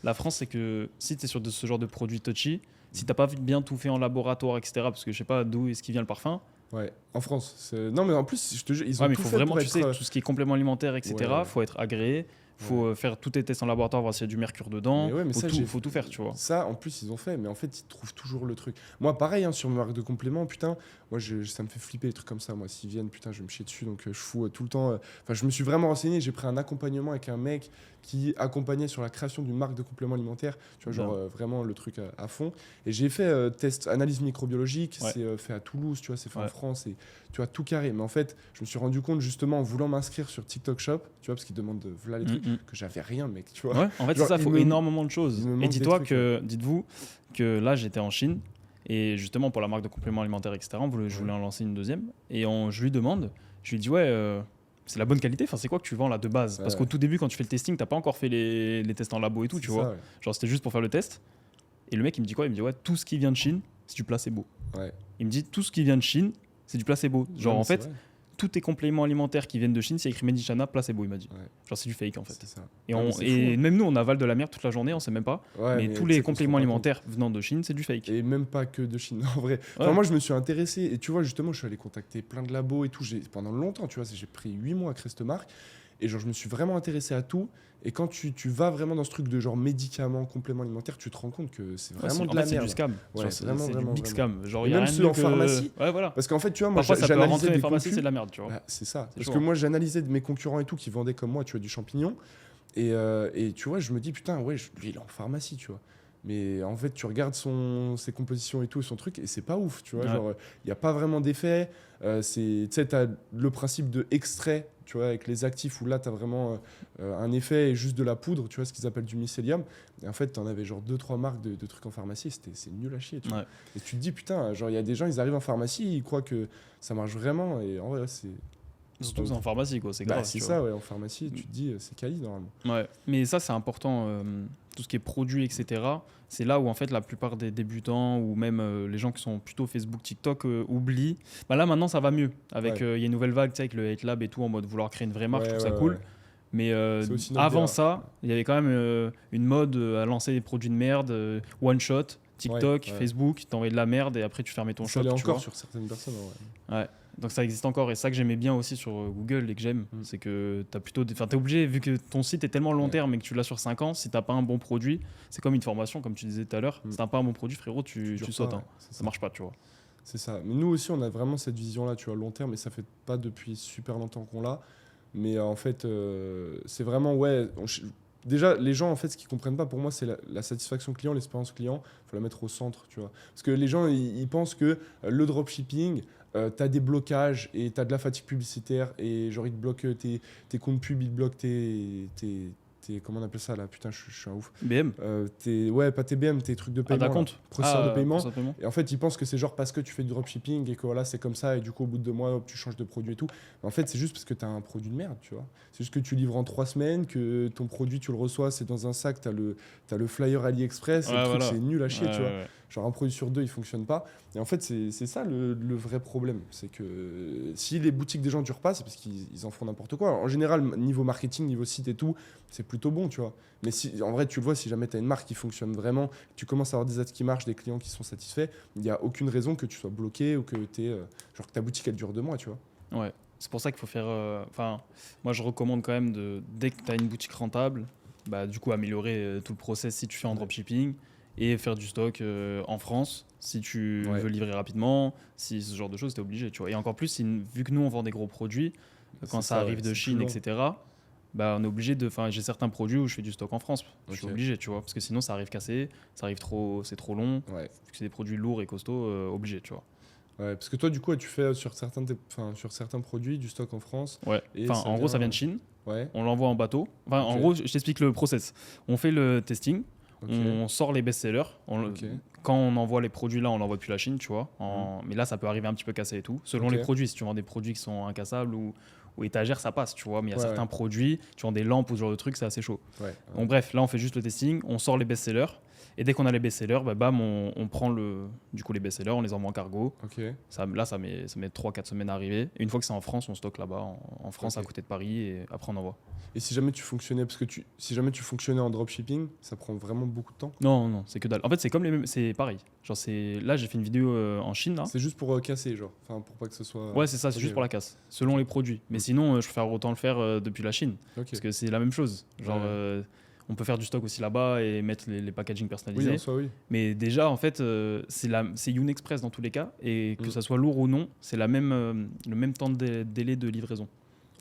la France, c'est que si tu es sur ce genre de produits touchy, si t'as pas bien tout fait en laboratoire, etc., parce que je sais pas d'où est-ce qui vient le parfum. Ouais, en France. Non, mais en plus, je te jure, ils ont mais tout faut fait vraiment, pour tu sais, tout ce qui est complément alimentaire, etc., faut être agréé. Faut faire tous tes tests en laboratoire, voir s'il y a du mercure dedans. Faut tout faire, tu vois. Ça, en plus, ils ont fait, mais en fait, ils trouvent toujours le truc. Moi, pareil, hein, sur mes marques de compléments, putain, moi, ça me fait flipper les trucs comme ça. Moi, s'ils viennent, putain, je vais me chier dessus. Donc, je fous tout le temps. Enfin, je me suis vraiment renseigné. J'ai pris un accompagnement avec un mec qui accompagnait sur la création d'une marque de compléments alimentaires. Tu vois, genre vraiment le truc à fond. Et j'ai fait test analyse microbiologique. C'est fait à Toulouse, tu vois, c'est fait en France. Et tu vois, tout carré. Mais en fait, je me suis rendu compte, justement, en voulant m'inscrire sur TikTok Shop, tu vois, parce qu'ils demandent voilà les trucs, que j'avais rien, mec, tu vois. Ouais, en fait, c'est ça, il faut énormément de choses. Et dites-vous que là, j'étais en Chine, et justement, pour la marque de compléments alimentaires, etc., je voulais en lancer une deuxième, et je lui demande, je lui dis, c'est la bonne qualité, enfin, c'est quoi que tu vends là de base? Parce qu'au tout début, quand tu fais le testing, t'as pas encore fait les tests en labo et tout, tu vois. Ouais. Genre, c'était juste pour faire le test. Et le mec, il me dit quoi? Il me dit, tout ce qui vient de Chine, c'est du placebo. Ouais. Il me dit, tout ce qui vient de Chine, c'est du placebo. Genre, en fait, tous tes compléments alimentaires qui viennent de Chine, c'est écrit Medichana, placebo, il m'a dit. Ouais. Genre, c'est du fake, en fait. C'est ça. Et même nous, on avale de la merde toute la journée, on sait même pas. Ouais, mais tous les compléments alimentaires venant de Chine, c'est du fake. Et même pas que de Chine, en vrai. Enfin, moi, je me suis intéressé, et tu vois, justement, je suis allé contacter plein de labos et tout. Pendant longtemps, tu vois, j'ai pris 8 mois à créer cette marque. Et genre, je me suis vraiment intéressé à tout. Et quand tu vas vraiment dans ce truc de genre médicaments, compléments alimentaires, tu te rends compte que c'est vraiment de la merde. C'est du scam. Ouais, c'est du big scam. Genre, et même ceux en pharmacie. Ouais, voilà. Parce qu'en fait, tu vois, moi, j'analysais des pharmacies, c'est de la merde, tu vois. Bah, c'est ça. Parce que moi, j'analysais de mes concurrents et tout qui vendaient comme moi, tu vois, du champignon. Et tu vois, je me dis, putain, ouais, lui, il est en pharmacie, tu vois. Mais en fait, tu regardes ses compositions et tout, son truc, et c'est pas ouf, tu vois. Genre, il n'y a pas vraiment d'effet. Tu sais, tu as le principe de extrait, tu vois, avec les actifs, où là, tu as vraiment un effet et juste de la poudre, tu vois, ce qu'ils appellent du mycélium. Et en fait, tu en avais genre 2-3 marques de trucs en pharmacie, c'est nul à chier, tu vois. Et tu te dis, putain, genre, il y a des gens, ils arrivent en pharmacie, ils croient que ça marche vraiment, et en vrai, c'est... Surtout en pharmacie, quoi, c'est grave. C'est ça, ouais, en pharmacie, tu te dis, c'est quali, normalement. Ouais, mais ça, c'est important, tout ce qui est produit, etc. C'est là où, en fait, la plupart des débutants ou même les gens qui sont plutôt Facebook, TikTok oublient. Bah là, maintenant, ça va mieux. Avec, y a une nouvelle vague, tu sais, avec le Hate Lab et tout, en mode vouloir créer une vraie marque, je trouve ça cool. Mais avant ça, il y avait quand même une mode à lancer des produits de merde, one shot, TikTok, Facebook, t'envoies de la merde et après tu fermais ton shop. Ça l'est encore sur certaines personnes, ouais. Donc ça existe encore, et ça que j'aimais bien aussi sur Google et que j'aime, c'est que t'es obligé, vu que ton site est tellement long terme et que tu l'as sur 5 ans, si t'as pas un bon produit, c'est comme une formation, comme tu disais tout à l'heure, si t'as pas un bon produit, frérot, tu sautes, ça marche pas, tu vois. C'est ça, mais nous aussi on a vraiment cette vision-là, tu vois, long terme, et ça fait pas depuis super longtemps qu'on l'a, mais en fait c'est vraiment, déjà, les gens, en fait, ce qu'ils comprennent pas, pour moi, c'est la satisfaction client, l'expérience client. Il faut la mettre au centre, tu vois. Parce que les gens, ils pensent que le dropshipping, t'as des blocages et t'as de la fatigue publicitaire et genre, ils te bloquent tes comptes pub, ils te bloquent comment on appelle ça là? Putain, je suis un ouf. BM pas tes BM, tes trucs de paiement. Processeur de paiement. Et en fait, ils pensent que c'est genre parce que tu fais du dropshipping et que voilà, c'est comme ça, et du coup, au bout de 2 mois, hop, tu changes de produit et tout. Mais en fait, c'est juste parce que tu as un produit de merde, tu vois. C'est juste que tu livres en 3 semaines, que ton produit, tu le reçois, c'est dans un sac, tu as le flyer AliExpress, et le truc, c'est nul à chier, tu vois. Genre, un produit sur 2, il fonctionne pas. Et en fait, c'est ça le vrai problème. C'est que si les boutiques des gens durent pas, c'est parce qu'ils en font n'importe quoi. En général, niveau marketing, niveau site et tout, c'est plutôt bon, tu vois. Mais en vrai, tu le vois, si jamais tu as une marque qui fonctionne vraiment, tu commences à avoir des ads qui marchent, des clients qui sont satisfaits, il n'y a aucune raison que tu sois bloqué ou que genre que ta boutique, elle dure 2 mois, tu vois. Ouais, c'est pour ça qu'il faut faire... moi, je recommande quand même, dès que tu as une boutique rentable, du coup, améliorer tout le process si tu fais en dropshipping. et faire du stock en France si tu veux livrer rapidement, si ce genre de choses, tu es obligé. Tu vois. Et encore plus, vu que nous, on vend des gros produits, quand ça arrive de Chine, etc., bah, on est obligé de. Enfin, j'ai certains produits où je fais du stock en France. Je suis obligé, tu vois, parce que sinon ça arrive cassé, ça arrive trop, c'est trop long. Vu que c'est des produits lourds et costauds, obligé, tu vois. Ouais, parce que toi, du coup, tu fais sur certains produits du stock en France. Ouais. Enfin, en gros, ça vient de Chine. Ouais. On l'envoie en bateau. Enfin, en gros, je t'explique le process. On fait le testing. On sort les best-sellers. Quand on envoie les produits là, on l'envoie depuis la Chine, tu vois. Mais là, ça peut arriver un petit peu cassé et tout. Selon les produits, si tu vends des produits qui sont incassables ou étagères, ça passe, tu vois. Mais il y a certains produits, tu vends des lampes ou ce genre de trucs, c'est assez chaud. Donc bref, là, on fait juste le testing. On sort les best-sellers. Et dès qu'on a les best-sellers, bam, on prend les best-sellers, on les envoie en cargo. Ça met 3-4 semaines à arriver. Et une fois que c'est en France, on stocke là-bas, en France, à côté de Paris, et après on envoie. Et si jamais tu fonctionnais, en dropshipping, ça prend vraiment beaucoup de temps? Non, c'est que dalle. En fait, c'est pareil. Genre, là, j'ai fait une vidéo en Chine. Là. C'est juste pour casser, genre. Enfin, pour pas que ce soit. Ouais, c'est ça, c'est juste pour la casse, selon les produits. Mais sinon, je préfère autant le faire depuis la Chine. Parce que c'est la même chose. Genre. On peut faire du stock aussi là-bas et mettre les packaging personnalisés. Oui, en soi, oui. Mais déjà, en fait, c'est Yoon-Express dans tous les cas. Et que ça soit lourd ou non, c'est le même temps de délai de livraison.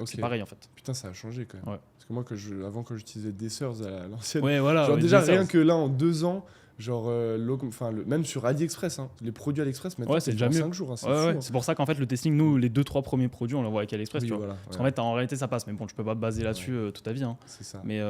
C'est pareil, en fait. Putain, ça a changé quand même. Ouais. Parce que moi, avant, quand j'utilisais Dessers à l'ancienne, genre déjà, rien que là, en 2 ans, genre, même sur AliExpress, les produits AliExpress, maintenant, c'est déjà mieux. 5 jours. C'est pour ça qu'en fait, le testing, nous, les 2-3 premiers produits, on l'envoie avec AliExpress. Tu vois. Parce qu'en fait, en réalité, ça passe. Mais bon, tu peux pas te baser là-dessus toute ta vie. C'est ça. Mais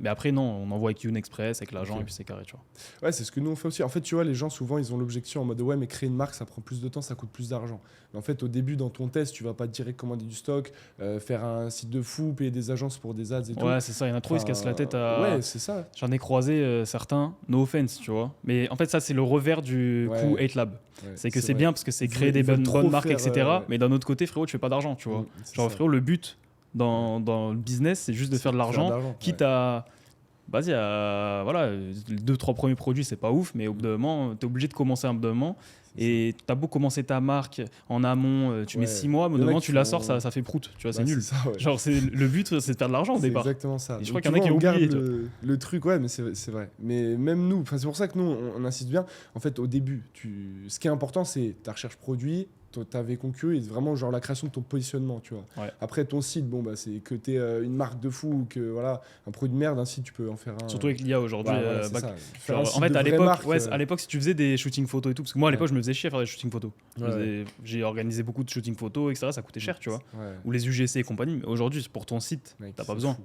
après, non, on envoie avec Yoon-Express, avec l'agent, et puis c'est carré. Tu vois. Ouais, c'est ce que nous, on fait aussi. En fait, tu vois, les gens, souvent, ils ont l'objection en mode ouais, mais créer une marque, ça prend plus de temps, ça coûte plus d'argent. Mais en fait, au début, dans ton test, tu vas pas direct commander du stock, faire un site de fou, payer des agences pour des ads et tout. Ouais, c'est ça. Il y en a trop, ils se cassent la tête à. Ouais, c'est ça. J'en ai croisé certains, no offense, tu vois. Mais en fait, ça, c'est le revers du coup 8 Lab. C'est que c'est bien parce que c'est créer des bonnes marques, etc. Mais d'un autre côté, frérot, tu fais pas d'argent, tu vois. Genre, frérot, le but dans le business, c'est juste de faire de l'argent, quitte à. Vas-y, voilà, 2-3 premiers produits, c'est pas ouf, mais au bout d'un moment, t'es obligé de commencer un bout d'un moment. Et t'as beau commencer ta marque en amont, tu mets 6 mois, mais au bout d'un moment, tu la sors, ça fait prout. Tu vois, c'est nul. Ça, genre, le but, c'est de faire de l'argent au départ. C'est exactement ça. Et je crois qu'il y en a qui ont oublié. Le truc, ouais, mais c'est vrai. Mais même nous, c'est pour ça que nous, on insiste bien. En fait, au début, ce qui est important, c'est ta recherche produit, ta concu et vraiment genre la création de ton positionnement, tu vois. Après ton site, bon bah c'est que t'es une marque de fou ou que voilà un produit de merde, un site tu peux en faire un. Surtout avec l'IA aujourd'hui. En fait à l'époque si tu faisais des shootings photos et tout, parce que moi à l'époque je me faisais chier à faire des shootings photos. J'ai organisé beaucoup de shootings photos, etc. Ça coûtait cher, tu vois. Ou les UGC et compagnie. Mais aujourd'hui pour ton site, t'as pas besoin.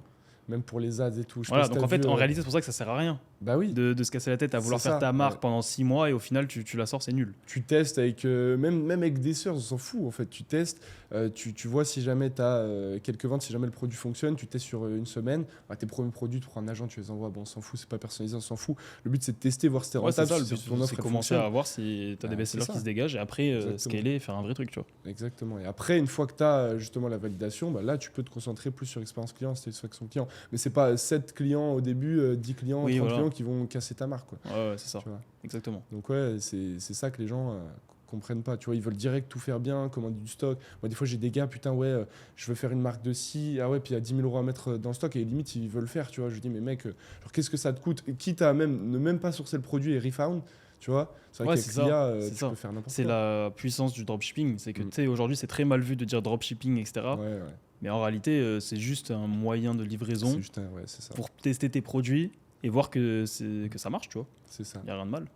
Même pour les ads et tout. Voilà, donc en fait, en réalité, c'est pour ça que ça sert à rien. Bah oui. De se casser la tête à vouloir faire ta marque pendant 6 mois et au final, tu la sors, c'est nul. Tu testes avec. Même avec des sœurs, on s'en fout en fait. Tu testes, tu vois si jamais tu as quelques ventes, si jamais le produit fonctionne, tu testes sur une semaine. Tes premiers produits, tu prends un agent, tu les envoies. Bon, on s'en fout, c'est pas personnalisé, on s'en fout. Le but, c'est de tester, voir si t'es rentable. C'est ça, le but, c'est commencer à voir si tu as des best-sellers qui se dégagent et après, scaler et faire un vrai truc, tu vois. Exactement. Et après, une fois que tu as justement la validation, bah, là, tu peux te concentrer plus sur l'expérience client, satisfaction client. Mais c'est pas 7 clients au début, 10 clients, 30 clients qui vont casser ta marque. Quoi. Ouais, c'est ça. Exactement. Donc ouais, c'est ça que les gens comprennent pas. Tu vois, ils veulent direct tout faire bien, commander du stock. Moi, des fois, j'ai des gars, putain, je veux faire une marque de scie. Ah ouais, puis il y a 10 000 € à mettre dans le stock et limite, ils veulent le faire. Tu vois, je dis, mais mec, genre, qu'est-ce que ça te coûte? Quitte à ne même pas sourcer le produit et refound. Tu vois, c'est vrai qu'avec l'IA, tu peux faire n'importe quoi. C'est la puissance du dropshipping. C'est que tu sais, aujourd'hui, c'est très mal vu de dire dropshipping, etc. Mais en réalité, c'est juste un moyen de livraison c'est ça. pour tester tes produits et voir que ça marche, tu vois. C'est ça. Il n'y a rien de mal.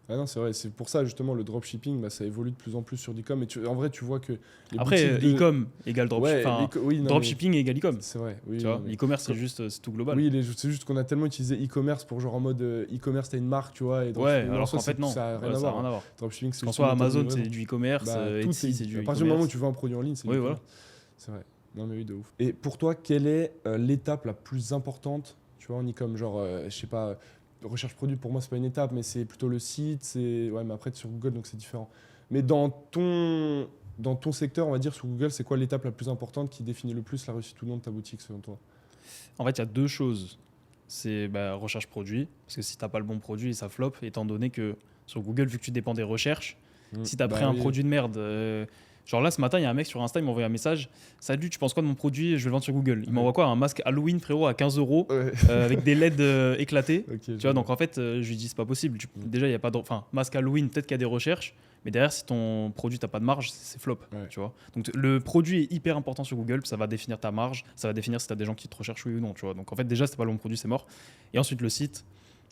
Ah non, c'est vrai. C'est pour ça, justement, le dropshipping, ça évolue de plus en plus sur l'e-com. Et en vrai, tu vois que. Après, e-com égale dropshipping. Dropshipping égale e-com. C'est vrai. Oui, tu vois, l'e-commerce, c'est tout global. Oui, c'est juste qu'on a tellement utilisé e-commerce pour genre en mode e-commerce, t'as une marque, tu vois. Et alors qu'en fait, non. Ça n'a rien à voir. Dropshipping, c'est soit Amazon, c'est du e-commerce. Etsy, c'est du e-commerce. À partir du moment où tu vends un produit en ligne, c'est oui, voilà. C'est vrai. Non, mais oui, de ouf. Et pour toi, quelle est l'étape la plus importante, tu vois, en e-com? Genre, je sais pas. Recherche produit, pour moi, c'est pas une étape, mais c'est plutôt le site. Ouais, mais après, sur Google, donc c'est différent. Mais dans ton secteur, on va dire, sur Google, c'est quoi l'étape la plus importante qui définit le plus la réussite ou non de ta boutique, selon toi? En fait, il y a 2 choses. C'est recherche produit, parce que si tu n'as pas le bon produit, ça flop, étant donné que sur Google, vu que tu dépends des recherches, si tu as pris un produit de merde, Genre là, ce matin, il y a un mec sur Insta, il m'a envoyé un message. Salut, tu penses quoi de mon produit? Je vais le vendre sur Google. Il m'envoie quoi? Un masque Halloween, frérot, à 15 euros avec des LED éclatés. Okay, tu vois, donc en fait, je lui dis, c'est pas possible. Déjà, il y a pas de. Enfin, masque Halloween, peut-être qu'il y a des recherches. Mais derrière, si ton produit, t'as pas de marge, c'est flop. Tu vois. Donc le produit est hyper important sur Google. Ça va définir ta marge. Ça va définir si t'as des gens qui te recherchent oui ou non. Tu vois. Donc en fait, déjà, c'est pas le bon produit, c'est mort. Et ensuite, le site.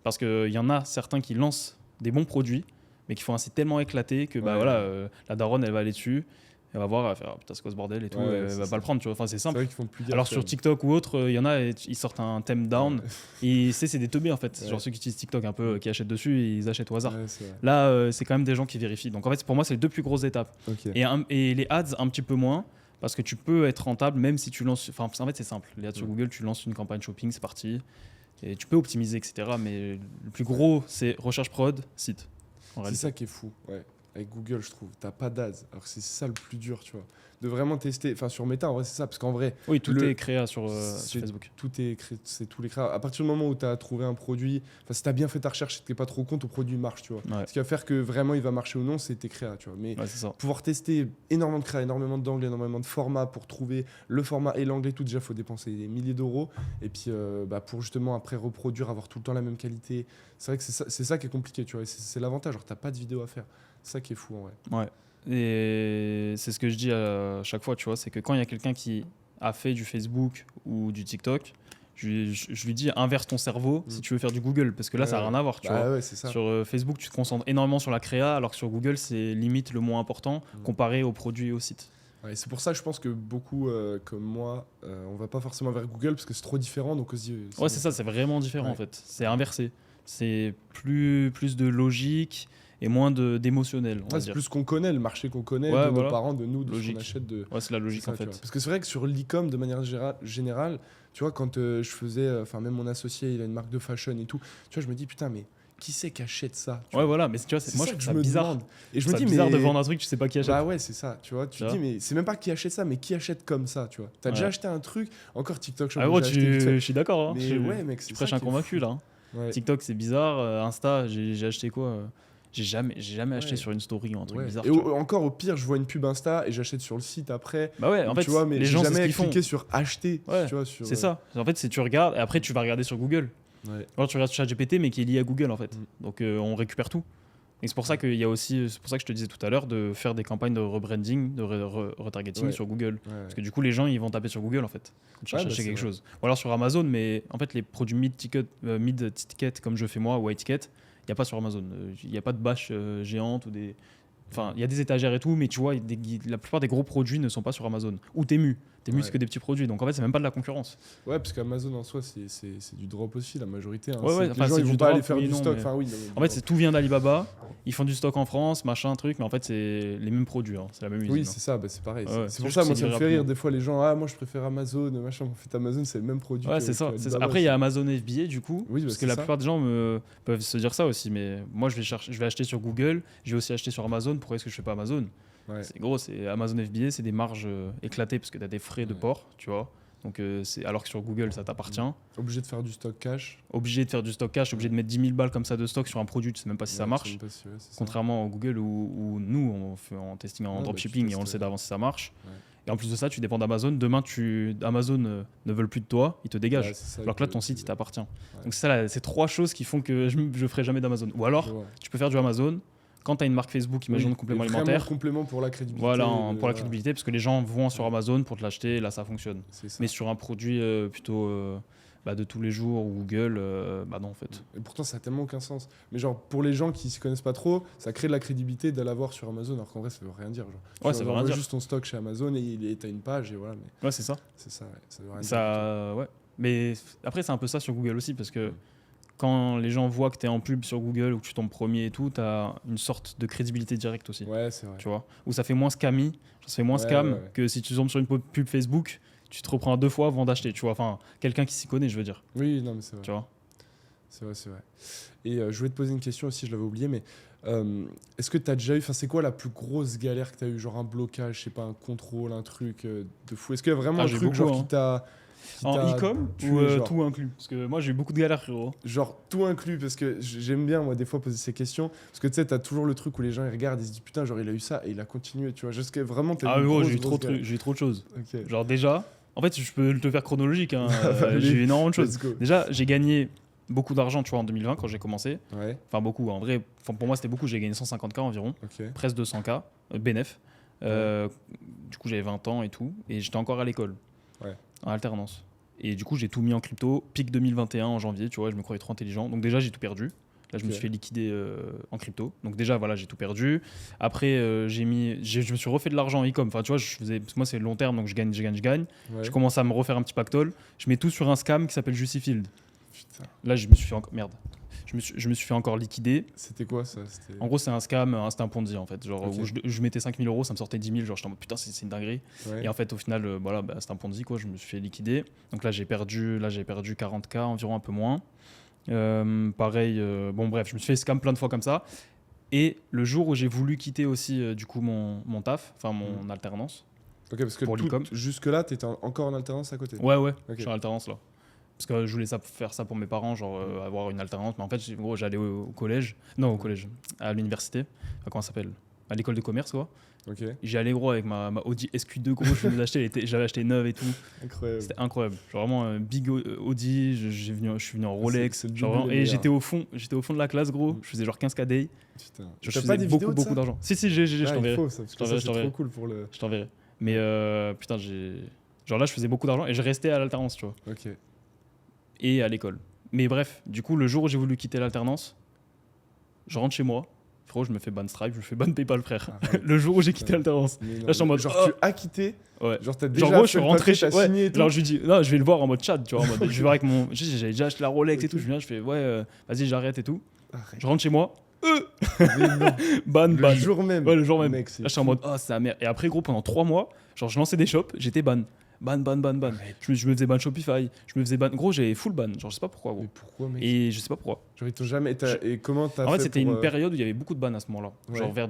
Parce qu'il y en a certains qui lancent des bons produits, mais qui font un site tellement éclaté que la daronne, elle va aller dessus. Elle va voir, elle va faire putain, c'est quoi ce bordel et tout, elle va pas le prendre, tu vois. Enfin, c'est simple. C'est vrai qu'ils font plus gaffe. Alors sur TikTok ou autre, il y en a, ils sortent un thème down. Et c'est des teubés en fait. Genre ceux qui utilisent TikTok un peu, qui achètent dessus, ils achètent au hasard. Là, c'est quand même des gens qui vérifient. Donc en fait, pour moi, c'est les deux plus grosses étapes. Et les ads, un petit peu moins. Parce que tu peux être rentable même si tu lances. Enfin, en fait, c'est simple. Les ads sur Google, tu lances une campagne shopping, c'est parti. Et tu peux optimiser, etc. Mais le plus gros, c'est recherche prod, site. C'est ça qui est fou. Avec Google, je trouve, t'as pas d'ads. Alors c'est ça le plus dur, tu vois. De vraiment tester. Enfin, sur Meta, en vrai, c'est ça. Parce qu'en vrai. Oui, tout est créé sur Facebook. Tout est créé, c'est tous les créés. À partir du moment où t'as trouvé un produit, enfin, si t'as bien fait ta recherche et que t'es pas trop con, ton produit marche, tu vois. Ce qui va faire que vraiment il va marcher ou non, c'est tes créas, tu vois. Mais pouvoir tester énormément de créas, énormément d'angles, énormément de formats pour trouver le format et l'angle et tout, déjà, faut dépenser des milliers d'euros. Et puis, pour justement après reproduire, avoir tout le temps la même qualité. C'est vrai que c'est ça qui est compliqué, tu vois. C'est l'avantage. Genre, t'as pas de vidéo à faire. C'est ça qui est fou en vrai. Ouais. Et c'est ce que je dis à chaque fois, tu vois, c'est que quand il y a quelqu'un qui a fait du Facebook ou du TikTok, je lui dis inverse ton cerveau si tu veux faire du Google, parce que là ça n'a rien à voir, tu vois. Ouais, c'est ça. Sur Facebook, tu te concentres énormément sur la créa, alors que sur Google, c'est limite le moins important comparé aux produits et au site. Ouais, c'est pour ça que je pense que beaucoup comme moi, on va pas forcément vers Google parce que c'est trop différent, donc on se dit. Ouais, c'est ça, c'est vraiment différent en fait. C'est inversé. C'est plus de logique et moins d'émotionnel. C'est plus qu'on connaît, le marché qu'on connaît, de nos parents, de nous, de ce qu'on achète. Ouais, c'est la logique en fait. Parce que c'est vrai que sur l'e-com, de manière générale, tu vois, quand je faisais, enfin même mon associé, il a une marque de fashion et tout, tu vois, je me dis putain, mais qui c'est qui achète ça? Ouais, voilà, mais tu vois, moi je trouve ça bizarre. Et je me dis, bizarre de vendre un truc, tu sais pas qui achète. Bah ouais, c'est ça, tu vois. Tu te dis, mais c'est même pas qui achète ça, mais qui achète comme ça, tu vois. T'as déjà acheté un truc, encore TikTok, je suis d'accord. Hein. Mais ouais, mec, tu prêches un convaincu là. TikTok, c'est bizarre. Insta, j'ai acheté quoi J'ai jamais acheté sur une story ou un truc bizarre. Et encore au pire, je vois une pub Insta et j'achète sur le site après. Bah ouais, en fait, tu vois, mais les gens, jamais cliqué sur acheter. Tu vois, c'est ça. En fait, tu regardes et après tu vas regarder sur Google. Alors tu regardes sur ChatGPT mais qui est lié à Google en fait. Donc on récupère tout. Et c'est pour ça qu'il y a aussi, c'est pour ça que je te disais tout à l'heure de faire des campagnes de rebranding, de retargeting sur Google. Parce que du coup les gens ils vont taper sur Google en fait. Chercher quelque chose. Ou alors sur Amazon, mais en fait les produits mid-ticket comme je fais moi ou high ticket, il n'y a pas sur Amazon. Il n'y a pas de bâche géante ou des. Enfin, il y a des étagères et tout, mais tu vois, la plupart des gros produits ne sont pas sur Amazon. Ou Temu. Temu, c'est que des petits produits. Donc en fait, c'est même pas de la concurrence. Ouais, parce qu'Amazon en soi, c'est du drop aussi, la majorité. Hein. Les gens, ils vont pas aller faire du stock. En fait, tout vient d'Alibaba. Ils font du stock en France, machin, truc, mais en fait, c'est les mêmes produits. Hein. C'est la même usine. Oui, c'est ça, c'est pareil. C'est pour ça, moi, ça me fait rire. Des fois, les gens, moi, je préfère Amazon, machin. En fait, Amazon, c'est le même produit. Ouais, c'est ça. Après, il y a Amazon FBA, du coup. Parce que la plupart des gens peuvent se dire ça aussi. Mais moi, je vais acheter sur Google. Je vais aussi acheter sur Amazon. Pourquoi est-ce que je fais pas Amazon? C'est gros, c'est Amazon FBA, c'est des marges éclatées parce que tu as des frais de port, tu vois. Donc, alors que sur Google, ça t'appartient. Obligé de faire du stock cash. Obligé de mettre 10 000 balles comme ça de stock sur un produit, tu sais même pas si ça marche. Contrairement à Google où nous, on fait en testing en dropshipping et on le sait d'avance si ça marche. Et en plus de ça, tu dépends d'Amazon. Demain, Amazon ne veulent plus de toi, ils te dégagent. Alors que là, ton site, il t'appartient. Donc, c'est trois choses qui font que je ferai jamais d'Amazon. Ou alors, tu peux faire du Amazon. Quand tu as une marque Facebook, imagine complément alimentaire. Complément pour la crédibilité. Voilà, pour la crédibilité, parce que les gens vont sur Amazon pour te l'acheter, et là ça fonctionne. Mais sur un produit plutôt de tous les jours ou Google, non en fait. Et pourtant ça n'a tellement aucun sens. Mais genre pour les gens qui ne s'y connaissent pas trop, ça crée de la crédibilité d'aller l'avoir sur Amazon, alors qu'en vrai ça veut rien dire. Genre. Ça veut rien dire. Juste ton stock chez Amazon et tu as une page et voilà. Mais... Ouais, c'est ça. C'est ça, ça veut rien dire. Ouais. Mais après c'est un peu ça sur Google aussi, parce que quand les gens voient que tu es en pub sur Google ou que tu tombes premier et tout, tu as une sorte de crédibilité directe aussi. Ouais, c'est vrai. Tu vois, où ça fait moins scammy, ça fait moins scam que si tu tombes sur une pub Facebook, tu te reprends 2 fois avant d'acheter, tu vois. Enfin, quelqu'un qui s'y connaît, je veux dire. Oui, non, mais c'est vrai. Tu vois. C'est vrai. Et je voulais te poser une question aussi, je l'avais oublié, mais est-ce que tu as déjà eu, enfin c'est quoi la plus grosse galère que tu as eu, genre un blocage, je sais pas, un contrôle, un truc de fou? Est-ce qu'il y a vraiment un truc genre qui t'a... En e-com ou tout inclus? Parce que moi, j'ai eu beaucoup de galères, frérot. Genre tout inclus, parce que j'aime bien, moi, des fois, poser ces questions. Parce que tu sais, t'as toujours le truc où les gens, ils regardent, ils se disent, putain, genre, il a eu ça et il a continué, tu vois. Jusqu'à vraiment, Ah, gros, j'ai eu trop de choses. Okay. Genre, déjà, en fait, je peux te faire chronologique. Hein. J'ai eu énormément de choses. Déjà, j'ai gagné beaucoup d'argent, tu vois, en 2020 quand j'ai commencé. Ouais. Enfin, beaucoup. En vrai, pour moi, c'était beaucoup. J'ai gagné 150K environ. Presque 200K. Bénéf. Du coup, j'avais 20 ans et tout. Et j'étais encore à l'école. En alternance. Et du coup, j'ai tout mis en crypto. Pic 2021 en janvier, tu vois, je me croyais trop intelligent. Donc déjà, j'ai tout perdu. Là, je me suis fait liquider en crypto. Donc déjà, voilà, j'ai tout perdu. Après, je me suis refait de l'argent en e-com. Enfin, tu vois, moi, c'est long terme, donc je gagne. Ouais. Je commence à me refaire un petit pactole. Je mets tout sur un scam qui s'appelle Justifield. Putain. Là, je me suis fait je me suis fait encore liquider. C'était quoi ça? En gros, c'est un scam, c'était un Ponzi en fait. Genre, où je mettais 5 000 euros, ça me sortait 10 000. Genre, j'étais en mode putain, c'est une dinguerie. Ouais. Et en fait, au final, voilà, c'était un Ponzi quoi. Je me suis fait liquider. Donc là, j'ai perdu 40K environ, un peu moins. Pareil, bon, bref, je me suis fait scam plein de fois comme ça. Et le jour où j'ai voulu quitter aussi, du coup, mon taf, enfin, mon alternance. Ok, parce que jusque-là, tu étais encore en alternance à côté? Ouais, je suis en alternance là. Parce que je voulais faire ça pour mes parents, genre avoir une alternance. Mais en fait, gros, j'allais au collège. Non, au collège. À l'université. Enfin, comment ça s'appelle? À l'école de commerce, quoi. J'y allais, gros, avec ma Audi SQ2, gros. J'avais acheté neuve et tout. Incroyable. C'était incroyable. Genre vraiment un big Audi. Je suis venu en Rolex. Et j'étais au fond de la classe, gros. Je faisais genre 15K day. Putain. Je faisais beaucoup d'argent. Si, je t'enverrai. C'est trop cool pour le. Je t'enverrai. Mais putain, genre là, je faisais beaucoup d'argent et je restais à l'alternance, tu vois. Ok. Et à l'école. Mais bref, du coup, le jour où j'ai voulu quitter l'alternance, je rentre chez moi. Frérot, je me fais ban Stripe, je me fais ban PayPal, frère. Le jour où j'ai quitté l'alternance. Là, je suis en mode. Genre, tu as quitté? Ouais. Genre, t'as déjà. Genre, gros, je suis rentré chez. Genre, je lui dis, non, je vais le voir en mode chat, tu vois. Je vais voir avec mon. J'avais déjà acheté la Rolex et tout. Je viens, je fais, ouais, vas-y, j'arrête et tout. Je rentre chez moi. Ban. Le jour même. Ouais, le jour même. Mec, là, je suis en mode, oh, c'est la merde. Et après, gros, pendant 3 mois, genre, je lançais des shops, j'étais ban. Ban. Je me faisais ban Shopify. Je me faisais ban. Gros, j'avais full ban. Genre, je sais pas pourquoi, gros. Mais pourquoi, mec? Et je sais pas pourquoi. Genre, ils t'ont jamais. Et comment t'as fait? En fait, c'était une période où il y avait beaucoup de ban à ce moment-là. Genre, vers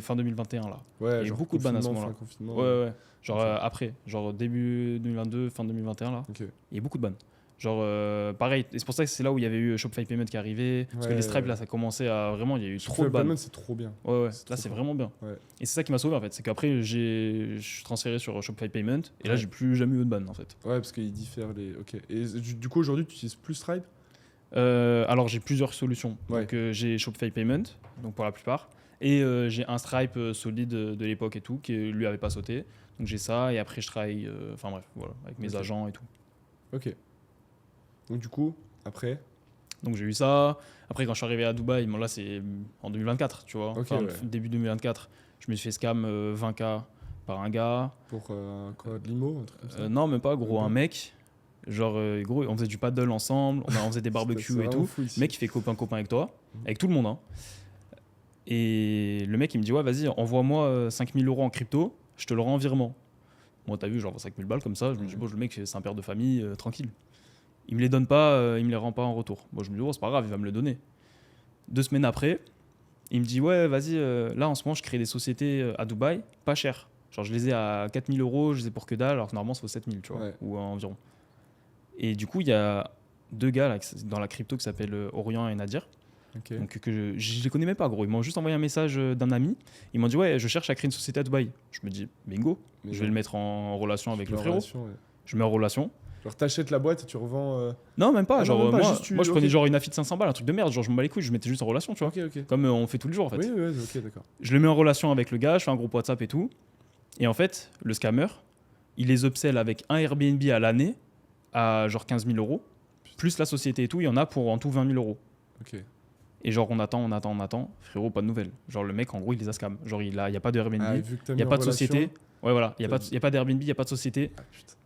fin 2021, là. Ouais, il y avait beaucoup de ban à ce moment-là. Ouais. Genre, après. Genre, début 2022, fin 2021, là. Il y a beaucoup de ban. Genre, pareil, et c'est pour ça que c'est là où il y avait eu Shopify Payment qui est arrivé. Parce que les Stripe, là, ça commençait à vraiment, il y a eu trop de ban. Payment, c'est trop bien. Ouais. Là, c'est vraiment bien. Ouais. Et c'est ça qui m'a sauvé, en fait. C'est qu'après, je suis transféré sur Shopify Payment. Et là, j'ai plus jamais eu de ban, en fait. Ouais, parce qu'ils diffèrent les. Ok. Et du coup, aujourd'hui, tu utilises plus Stripe? Alors, j'ai plusieurs solutions. Ouais. Donc, j'ai Shopify Payment, donc pour la plupart. Et j'ai un Stripe solide de l'époque et tout, qui lui avait pas sauté. Donc, j'ai ça. Et après, je travaille, enfin bref, voilà, avec mes agents et tout. Ok. Donc du coup, après? Donc j'ai eu ça. Après, quand je suis arrivé à Dubaï, bon, là c'est en 2024, tu vois. Début 2024, je me suis fait scam 20K par un gars. Pour quoi, de l'IMO, un truc comme ça? Non, même pas, gros, un mec. Genre, gros, on faisait du paddle ensemble, on faisait des barbecues et tout. Le mec, il fait copain avec toi, avec tout le monde. Hein. Et le mec, il me dit, ouais, vas-y, envoie-moi 5 000 euros en crypto, je te le rends en virement. Moi, t'as vu, genre 5 000 balles comme ça. Je me dis, bon, le mec, c'est un père de famille, tranquille. Il me les donne pas, il me les rend pas en retour. Bon, je me dis, oh, c'est pas grave, il va me le donner. 2 semaines après, il me dit, ouais, vas-y, là, en ce moment, je crée des sociétés à Dubaï, pas cher. Genre, je les ai à 4 000 euros, je les ai pour que dalle, alors que normalement, ça vaut 7 000, tu vois, ou environ. Et du coup, il y a 2 gars là, dans la crypto qui s'appellent Orient et Nadir. Okay. Donc, je les connais même pas, gros. Ils m'ont juste envoyé un message d'un ami. Ils m'ont dit, ouais, je cherche à créer une société à Dubaï. Je me dis, bingo, je vais le mettre en relation avec le frérot. Je mets en relation. Genre t'achètes la boîte et tu revends Non, même pas. Genre, moi, je prenais genre une affi de 500 balles, un truc de merde. Genre, je me bats les couilles, je mettais juste en relation, tu vois. Okay. Comme on fait tous les jours, en fait. Oui, ok, d'accord. Je le mets en relation avec le gars, je fais un groupe WhatsApp et tout. Et en fait, le scammer, il les upsell avec un Airbnb à l'année à genre 15 000 euros. Plus la société et tout, il y en a pour en tout 20 000 euros. Ok. Et genre, on attend. Frérot, pas de nouvelles. Genre, le mec, en gros, il les a scam. Genre, il y a pas de Airbnb, il n'y a pas de société. Ouais, voilà. Il n'y a pas d'Airbnb, il n'y a pas de société.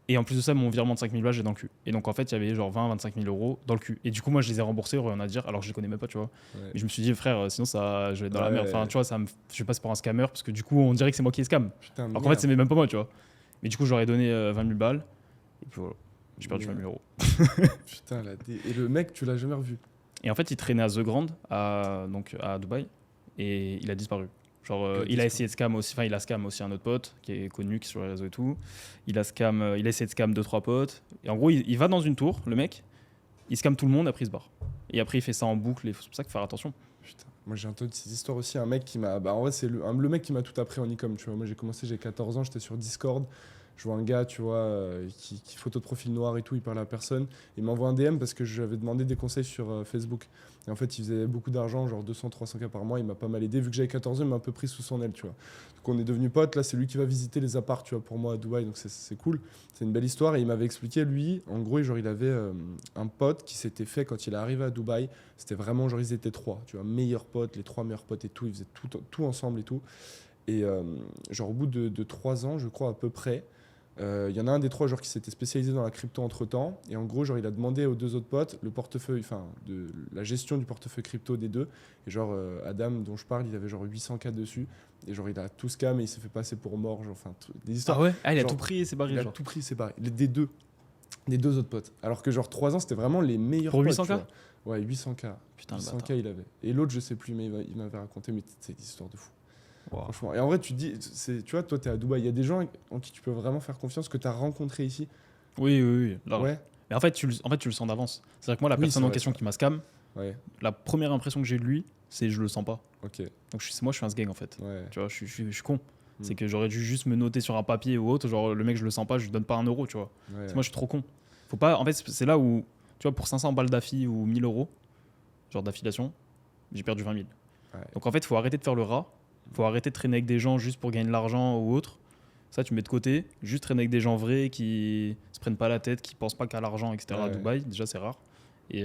Et en plus de ça, mon virement de 5 000 balles, j'ai dans le cul. Et donc, en fait, il y avait genre 20-25 000 euros dans le cul. Et du coup, moi, je les ai remboursés, rien à dire, alors que je les connais même pas, tu vois. Ouais. Et je me suis dit, frère, sinon, je vais être dans la merde. Enfin, tu vois, je vais passer pour un scammer, parce que du coup, on dirait que c'est moi qui ai scam. Putain, alors qu'en fait, c'est même pas moi, tu vois. Mais du coup, j'aurais donné 20 000 balles. Et puis voilà, j'ai perdu 20 000 euros. Putain, et le mec, tu l'as jamais revu? Et en fait, il traînait à The Grand, donc à Dubaï, et il a disparu. Genre, il a essayé de scam aussi, enfin, il a scam aussi un autre pote qui est connu, qui est sur les réseaux et tout. Il a essayé de scam 2-3 potes. Et en gros, il va dans une tour, le mec, il scam tout le monde, après il se barre. Et après, il fait ça en boucle, et c'est pour ça qu'il faut faire attention. Putain. Moi, j'ai entendu ces histoires aussi. Un mec qui m'a. Bah, en vrai, c'est le mec qui m'a tout appris en e-com. Tu vois, moi, j'ai 14 ans, j'étais sur Discord. Je vois un gars, tu vois, qui photo de profil noir et tout, il parle à personne. Il m'envoie un DM parce que je lui avais demandé des conseils sur Facebook. Et en fait, il faisait beaucoup d'argent, genre 200-300K par mois. Il m'a pas mal aidé. Vu que j'avais 14 ans, il m'a un peu pris sous son aile, tu vois. Donc, on est devenus potes. Là, c'est lui qui va visiter les apparts, tu vois, pour moi à Dubaï. Donc, c'est cool. C'est une belle histoire. Et il m'avait expliqué, lui, en gros, genre, il avait un pote qui s'était fait quand il est arrivé à Dubaï. C'était vraiment, genre, ils étaient 3, tu vois, meilleurs potes, les 3 meilleurs potes et tout. Ils faisaient tout ensemble et tout. Et genre, au bout de 3 ans, je crois, à peu près, y en a un des 3 genre, qui s'était spécialisé dans la crypto entre temps, et en gros genre il a demandé aux 2 autres potes le portefeuille, enfin de la gestion du portefeuille crypto des 2, et genre Adam dont je parle, il avait genre 800K dessus, et genre il a tout scam et il s'est fait passer pour mort, genre, enfin des histoires. Ah ouais, il a genre, tout pris et c'est barré. Il a tout pris, c'est barré. Des deux autres potes, alors que genre 3 ans c'était vraiment les meilleurs pour potes. 800K. Ouais, 800K. Putain, 800K il avait, et l'autre je sais plus, mais il m'avait raconté, mais c'est des histoires de fou. Wow. Franchement. Et en vrai, tu te dis, tu vois, toi, tu es à Dubaï. Il y a des gens en qui tu peux vraiment faire confiance que tu as rencontrés ici. Oui. Ouais. Mais en fait, tu le sens d'avance. C'est-à-dire que moi, la personne en question qui m'a scam, la première impression que j'ai de lui, c'est je le sens pas. Ok. Donc moi, je suis un sgeg en fait. Ouais. Tu vois, je suis con. C'est que j'aurais dû juste me noter sur un papier ou autre. Genre, le mec, je le sens pas, je lui donne pas 1 euro, tu vois. Ouais. Moi, je suis trop con. Faut pas. En fait, c'est là où, tu vois, pour 500 balles d'affi ou 1000 euros, genre d'affiliation, j'ai perdu 20 000. Ouais. Donc en fait, faut arrêter de faire le rat. Faut arrêter de traîner avec des gens juste pour gagner de l'argent ou autre. Ça, tu mets de côté. Juste traîner avec des gens vrais qui se prennent pas la tête, qui pensent pas qu'à l'argent, etc. à Dubaï. Déjà, c'est rare. Et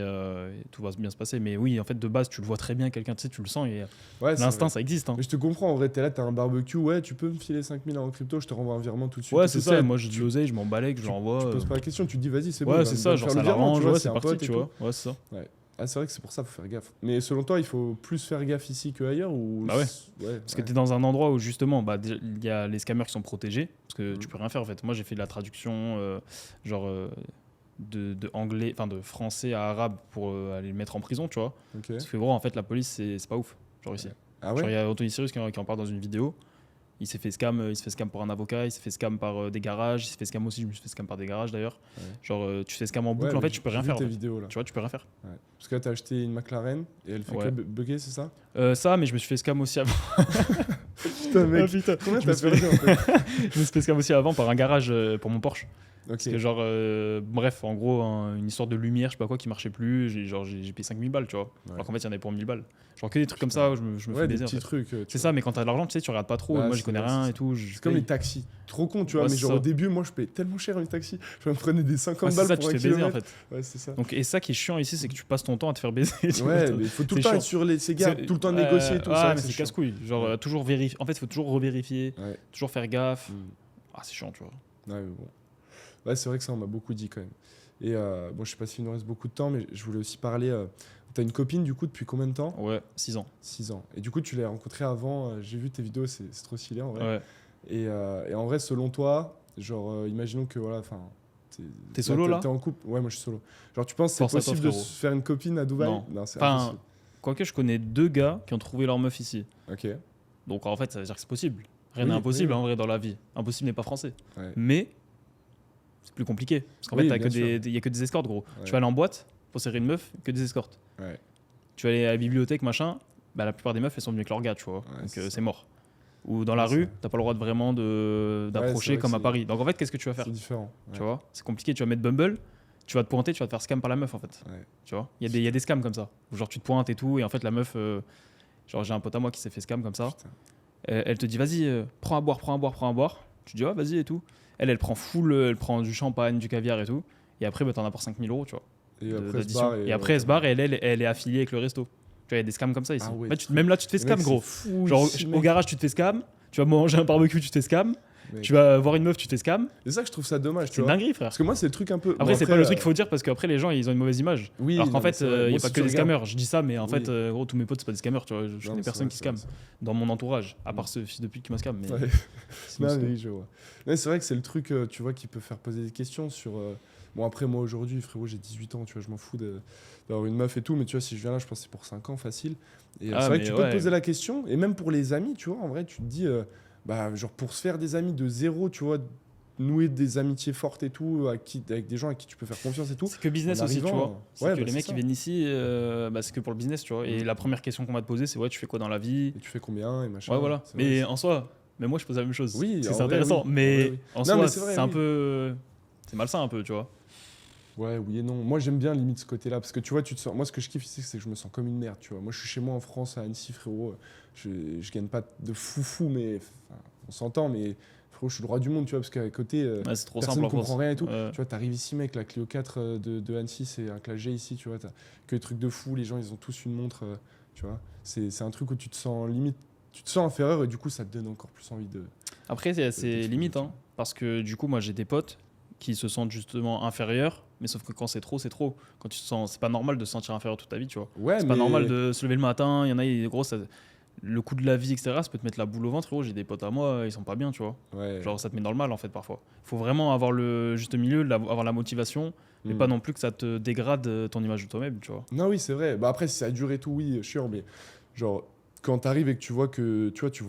tout va bien se passer. Mais oui, en fait, de base, tu le vois très bien, quelqu'un, tu sais, tu le sens. Et l'instinct, ça existe. Hein. Mais je te comprends. En vrai, t'es là, t'as un barbecue. Ouais, tu peux me filer 5000 en crypto, je te renvoie un virement tout de suite. Ouais, c'est ça. Moi, j'ai de l'oseille, je m'en balais, je l'envoie. Tu poses pas la question, tu te dis, vas-y, c'est bon. Ouais, c'est ça. Genre, ça l'arrange. Ouais, c'est parti, tu vois. Ouais, c'est ça. Ouais. Ah, c'est vrai que c'est pour ça qu'il faut faire gaffe. Mais selon toi, il faut plus faire gaffe ici qu'ailleurs ou... Bah ouais. Parce que tu es dans un endroit où justement, il y a les scammers qui sont protégés. Parce que tu peux rien faire en fait. Moi, j'ai fait de la traduction de anglais, enfin de français à arabe pour aller le mettre en prison, tu vois. Okay. Parce que gros, en fait, la police, c'est pas ouf. Genre ici. Ah ouais. Genre, il y a Anthony Cyrus qui en parle dans une vidéo. Il s'est fait scam par un avocat, il s'est fait scam par des garages, il s'est fait scam aussi, je me suis fait scam par des garages d'ailleurs. Ouais. Genre tu fais scam en boucle, en fait tu peux rien faire. Vidéos, là. Tu vois, tu peux rien faire. Ouais. Parce que là t'as acheté une McLaren et elle fait que bugger, c'est ça Ça, mais je me suis fait scam aussi avant. Putain mec, putain. Combien t'as perdu en fait Je me suis fait scam aussi avant par un garage pour mon Porsche. Okay. Parce que genre, bref, en gros, une histoire de lumière, je sais pas quoi, qui marchait plus, j'ai payé 5000 balles, tu vois. Ouais. Alors qu'en fait, il y en avait pour 1000 balles. Genre que des trucs comme ça, je me fais baiser. Des petits trucs. C'est ça, mais quand t'as de l'argent, tu sais, tu regardes pas trop. Moi, j'y connais rien et tout. C'est comme les taxis. Trop con, tu vois. Mais genre, au début, moi, je payais tellement cher les taxis. Je me prenais des 50 balles pour un kilomètre. Baiser, en fait. Ouais, c'est ça. Donc, et ça qui est chiant ici, c'est que tu passes ton temps à te faire baiser. Ouais, mais il faut tout le temps être sur ces gars, tout le temps négocier et tout ça. Mais c'est casse-couille. Genre, toujours vérifier. En fait, il faut toujours revérifier, toujours faire gaffe. Ah, c'est chiant, tu vois. Ouais, mais bon. Ouais, c'est vrai que ça, on m'a beaucoup dit quand même. Et bon, je sais pas s'il nous reste beaucoup de temps, mais je voulais aussi parler. T'as une copine du coup depuis combien de temps ? Ouais, 6 ans. 6 ans. Et du coup, tu l'as rencontrée avant. J'ai vu tes vidéos, c'est trop stylé en vrai. Ouais. Et en vrai, selon toi, genre, imaginons que voilà, enfin. T'es solo là ? T'es en couple ? Ouais, moi je suis solo. Genre, tu penses que c'est possible de se faire une copine à Dubaï ? Non, c'est impossible. Quoique, je connais 2 gars qui ont trouvé leur meuf ici. Ok. Donc en fait, ça veut dire que c'est possible. Rien n'est impossible en vrai dans la vie. Impossible n'est pas français. Ouais. Mais c'est plus compliqué. Parce qu'en fait, il n'y a que des escortes, gros. Ouais. Tu vas aller en boîte pour serrer une meuf, que des escortes. Ouais. Tu vas aller à la bibliothèque, machin, bah, la plupart des meufs, elles sont venues avec leur gars, tu vois. Ouais, donc c'est mort. Ou dans la rue, t'as pas le droit de vraiment d'approcher comme à Paris. Donc en fait, qu'est-ce que tu vas faire ? C'est différent. Tu vois, c'est compliqué. Tu vas mettre Bumble, tu vas te pointer, tu vas te faire scam par la meuf, en fait. Ouais. Tu vois, il y a des scams comme ça. Où genre, tu te pointes et tout, et en fait, la meuf, genre, j'ai un pote à moi qui s'est fait scam comme ça. Elle te dit, vas-y, prends à boire. Tu dis, ah, vas-y et tout. Elle prend elle prend du champagne, du caviar et tout. Et après, bah, t'en as pour 5000 euros, tu vois. Et après, elle se barre et elle est affiliée avec le resto. Tu vois, il y a des scams comme ça ici. Ah ouais, même là, tu te fais scam, gros. Fou, genre, au garage, tu te fais scam. Tu vas manger un barbecue, tu te fais scam. Mec. Tu vas voir une meuf, tu te fais scam. C'est ça que je trouve ça dommage. C'est dinguerie, frère. Parce que moi, c'est le truc un peu. Après, c'est pas le truc qu'il faut dire parce qu'après, les gens, ils ont une mauvaise image. Oui, alors qu'en fait, il n'y a pas que des scammers. Je dis ça, mais en fait, gros, tous mes potes, c'est pas des scammers. Tu vois, je connais personne qui scam dans mon entourage, à part ce fils de pute qui m'a scam. Mais... oui, je vois. C'est vrai que c'est le truc, tu vois, qui peut faire poser des questions sur. Bon, après, moi, aujourd'hui, frérot, j'ai 18 ans, tu vois, je m'en fous d'avoir une meuf et tout, mais tu vois, si je viens là, je pense que c'est pour 5 ans, facile. Et c'est vrai que tu peux te poser la question, et même pour les amis, tu vois, en vrai, tu te dis, genre, pour se faire des amis de zéro, tu vois, nouer des amitiés fortes et tout, avec des gens à qui tu peux faire confiance et tout. C'est que business aussi, tu vois. C'est que les mecs qui viennent ici, c'est que pour le business, tu vois. Et la première question qu'on va te poser, c'est tu fais quoi dans la vie? Et tu fais combien et machin. Ouais, voilà. Mais en soi, mais moi je pose la même chose. Oui, c'est intéressant. Oui. Mais en soi, c'est un peu. C'est malsain un peu, tu vois. Ouais, oui et non. Moi j'aime bien limite ce côté-là. Parce que tu vois, tu te sens. Moi ce que je kiffe ici, c'est que je me sens comme une merde, tu vois. Moi je suis chez moi en France, à Annecy, frérot. Je gagne pas de fou, mais. On s'entend, mais. Je suis le roi du monde, tu vois, parce qu'à côté, c'est trop personne ne comprend rien et tout. Ouais. Tu vois, t'arrives ici, mec, la Clio 4 de Annecy, c'est un classe G ici, tu vois, t'as que des trucs de fou, les gens, ils ont tous une montre, tu vois. C'est un truc où tu te sens limite, tu te sens inférieur et du coup, ça te donne encore plus envie de... Après, c'est limite, hein, parce que du coup, moi, j'ai des potes qui se sentent justement inférieurs, mais sauf que quand c'est trop, c'est trop. Quand tu te sens... C'est pas normal de se sentir inférieur toute ta vie, tu vois. Ouais, c'est pas normal de se lever le matin, il y en a, gros, le coût de la vie, etc., ça peut te mettre la boule au ventre. J'ai des potes à moi, ils sont pas bien, tu vois. Ouais. Genre, ça te met dans le mal, en fait, parfois. Il faut vraiment avoir le juste milieu, avoir la motivation, mais pas non plus que ça te dégrade ton image de toi-même, tu vois. Non, oui, c'est vrai. Bah après, si ça dure et tout, oui, sûr, mais genre, quand t'arrives et que tu vois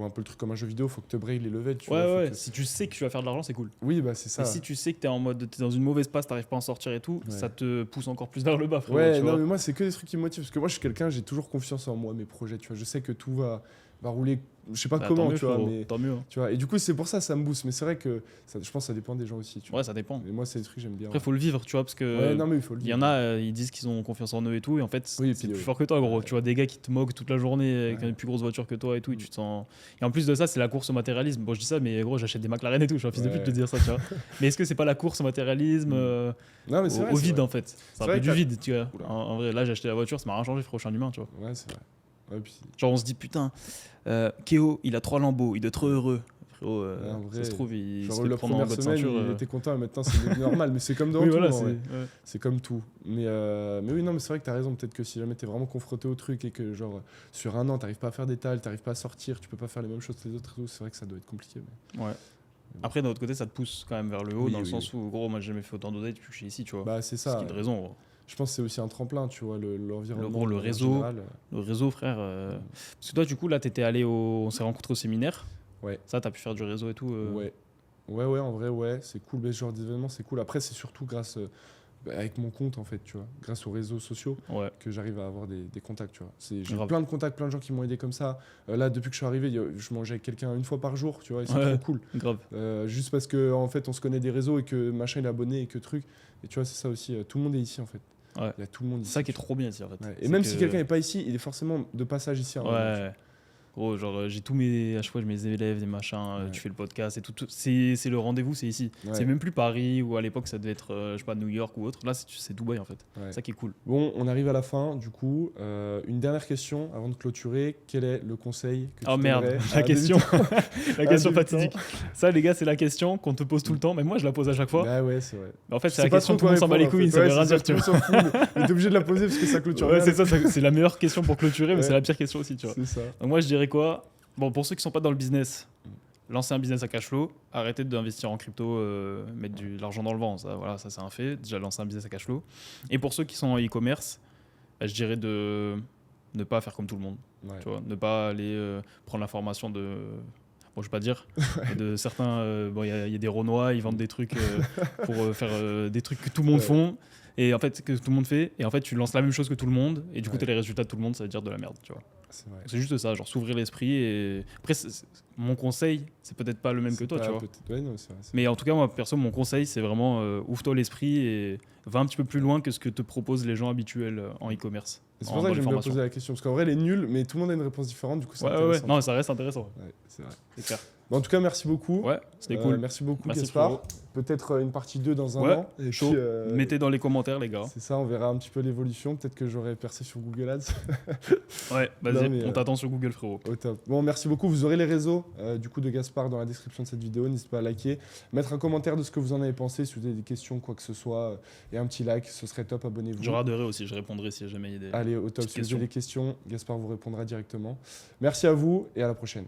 un peu le truc comme un jeu vidéo, faut que te braille les levels, tu vois. Ouais. Si tu sais que tu vas faire de l'argent, c'est cool. Oui, bah c'est ça. Et si tu sais que t'es dans une mauvaise passe, t'arrives pas à en sortir et tout, ça te pousse encore plus vers le bas, frérot. Ouais, tu non, vois. mais moi, c'est que des trucs qui me motivent. Parce que moi, je suis quelqu'un, j'ai toujours confiance en moi, mes projets, tu vois. Je sais que tout va rouler, je sais pas comment, tant mieux, tu vois, frérot, mais tant mieux. Hein. Tu vois, et du coup, c'est pour ça me booste. Mais c'est vrai que je pense que ça dépend des gens aussi. Tu vois. Ouais, ça dépend. Mais moi, c'est des trucs que j'aime bien. Après, faut le vivre, tu vois, parce que ouais, non, mais il faut le vivre. y en a, ils disent qu'ils ont confiance en eux et tout, et en fait, oui, c'est plus fort que toi, gros. Ouais. Tu vois, des gars qui te moquent toute la journée avec une plus grosse voiture que toi et tout, et tu te sens. Et en plus de ça, c'est la course au matérialisme. Bon, je dis ça, mais gros, j'achète des McLaren et tout. Je suis un fils de pute de dire ça, tu vois. Mais est-ce que c'est pas la course au matérialisme non, mais au vide, en fait? C'est un peu du vide, tu vois. En vrai, là, j'ai acheté la voiture, ça m'a rien changé, frérot, je suis un humain, tu vois. Ouais, c'est vrai. Ouais, puis... Genre, on se dit, putain, Kéo, il a 3 Lambeaux, il est trop heureux. Frérot, vrai, ça se trouve, il genre se fait la prendre en première mode semaine, ceinture. il était content, et maintenant c'est normal. Mais c'est comme dans oui, tout. Voilà, c'est comme tout. Mais oui, non, mais c'est vrai que t'as raison. Peut-être que si jamais t'es vraiment confronté au truc et que, genre, sur un an, t'arrives pas à faire des tales, t'arrives pas à sortir, tu peux pas faire les mêmes choses que les autres et tout, c'est vrai que ça doit être compliqué. Mais... Ouais. Après, d'un autre côté, ça te pousse quand même vers le haut, dans le sens où, gros, moi, j'ai jamais fait autant d'oseille depuis que je suis ici, tu vois. Bah, c'est ça. Ce qui est de raison, gros. Je pense que c'est aussi un tremplin, tu vois, l'environnement. Le réseau, frère. Parce que toi, du coup, là, on s'est rencontrés au séminaire. Ouais. Ça, t'as pu faire du réseau et tout. Ouais, en vrai, ouais, c'est cool. Ce genre d'événement, c'est cool. Après, c'est surtout grâce, avec mon compte, en fait, tu vois, grâce aux réseaux sociaux, que j'arrive à avoir des contacts, tu vois. J'ai plein de contacts, plein de gens qui m'ont aidé comme ça. Là, depuis que je suis arrivé, je mangeais avec quelqu'un une fois par jour, tu vois, et c'est trop cool. Grave. Juste parce que, en fait, on se connaît des réseaux et que machin, il est abonné et que truc. Et tu vois, c'est ça aussi. Tout le monde est ici, en fait. Ouais. Il y a tout le monde ici. C'est ça qui est trop bien ici, en fait. Ouais. Et même si quelqu'un n'est pas ici, il est forcément de passage ici. Ouais. Gros, genre, j'ai à chaque fois, j'ai mes élèves, des machins, tu fais le podcast et tout. C'est le rendez-vous, c'est ici. Ouais. C'est même plus Paris ou à l'époque, ça devait être, je sais pas, New York ou autre. Là, c'est Dubaï, en fait. Ouais. C'est ça qui est cool. Bon, on arrive à la fin, du coup. Une dernière question avant de clôturer. Quel est le conseil que tu merde, la question. La question fatidique. Ça, les gars, c'est la question qu'on te pose tout le temps. Mais moi, je la pose à chaque fois. Bah ouais, c'est vrai. Mais en fait, c'est la question tout le monde s'en bat les couilles, ça veut rien dire, tu vois. Mais t'es obligé de la poser parce que ça clôture. Ouais, c'est ça, c'est la meilleure question pour clôturer, mais c'est la pire question aussi, tu vois. C'est ça. Donc moi, je dirais quoi? Bon, pour ceux qui sont pas dans le business, lancez un business à cash flow, arrêtez d'investir en crypto, mettre de l'argent dans le vent, ça c'est un fait. Déjà, lancer un business à cash flow. Et pour ceux qui sont en e-commerce, je dirais de ne pas faire comme tout le monde. Ouais. Tu vois, ne pas aller prendre l'information de... Bon, je vais pas dire, de certains... Bon, il y a des Renois, ils vendent des trucs pour faire des trucs que tout le monde font. Et en fait, que tout le monde fait, et en fait, tu lances la même chose que tout le monde, et du coup, tu as les résultats de tout le monde, ça veut dire de la merde, tu vois. C'est juste ça, genre s'ouvrir l'esprit. Et après, mon conseil, c'est peut-être pas le même que toi, tu vois. Ouais, non, c'est mais en tout cas, moi, perso, mon conseil, c'est vraiment ouvre-toi l'esprit et va un petit peu plus loin que ce que te proposent les gens habituels en e-commerce. C'est pour ça que j'aime bien poser la question, parce qu'en vrai, elle est nulle, mais tout le monde a une réponse différente, du coup, c'est intéressant. Non, ça reste intéressant. Ouais, c'est vrai. C'est clair. Bon, en tout cas, merci beaucoup. Ouais, c'était cool. Merci beaucoup, Gaspard. Peut-être une partie 2 dans un an. Et chaud. Puis, mettez dans les commentaires, les gars. C'est ça, on verra un petit peu l'évolution. Peut-être que j'aurai percé sur Google Ads. Ouais, vas-y, on t'attend sur Google, frérot. Au top. Bon, merci beaucoup. Vous aurez les réseaux du coup de Gaspard dans la description de cette vidéo. N'hésitez pas à liker, mettre un commentaire de ce que vous en avez pensé, si vous avez des questions, quoi que ce soit, et un petit like, ce serait top. Abonnez-vous. Je regarderai aussi, je répondrai si jamais il y a des Allez, au top. Si vous avez des questions, Gaspard vous répondra directement. Merci à vous et à la prochaine.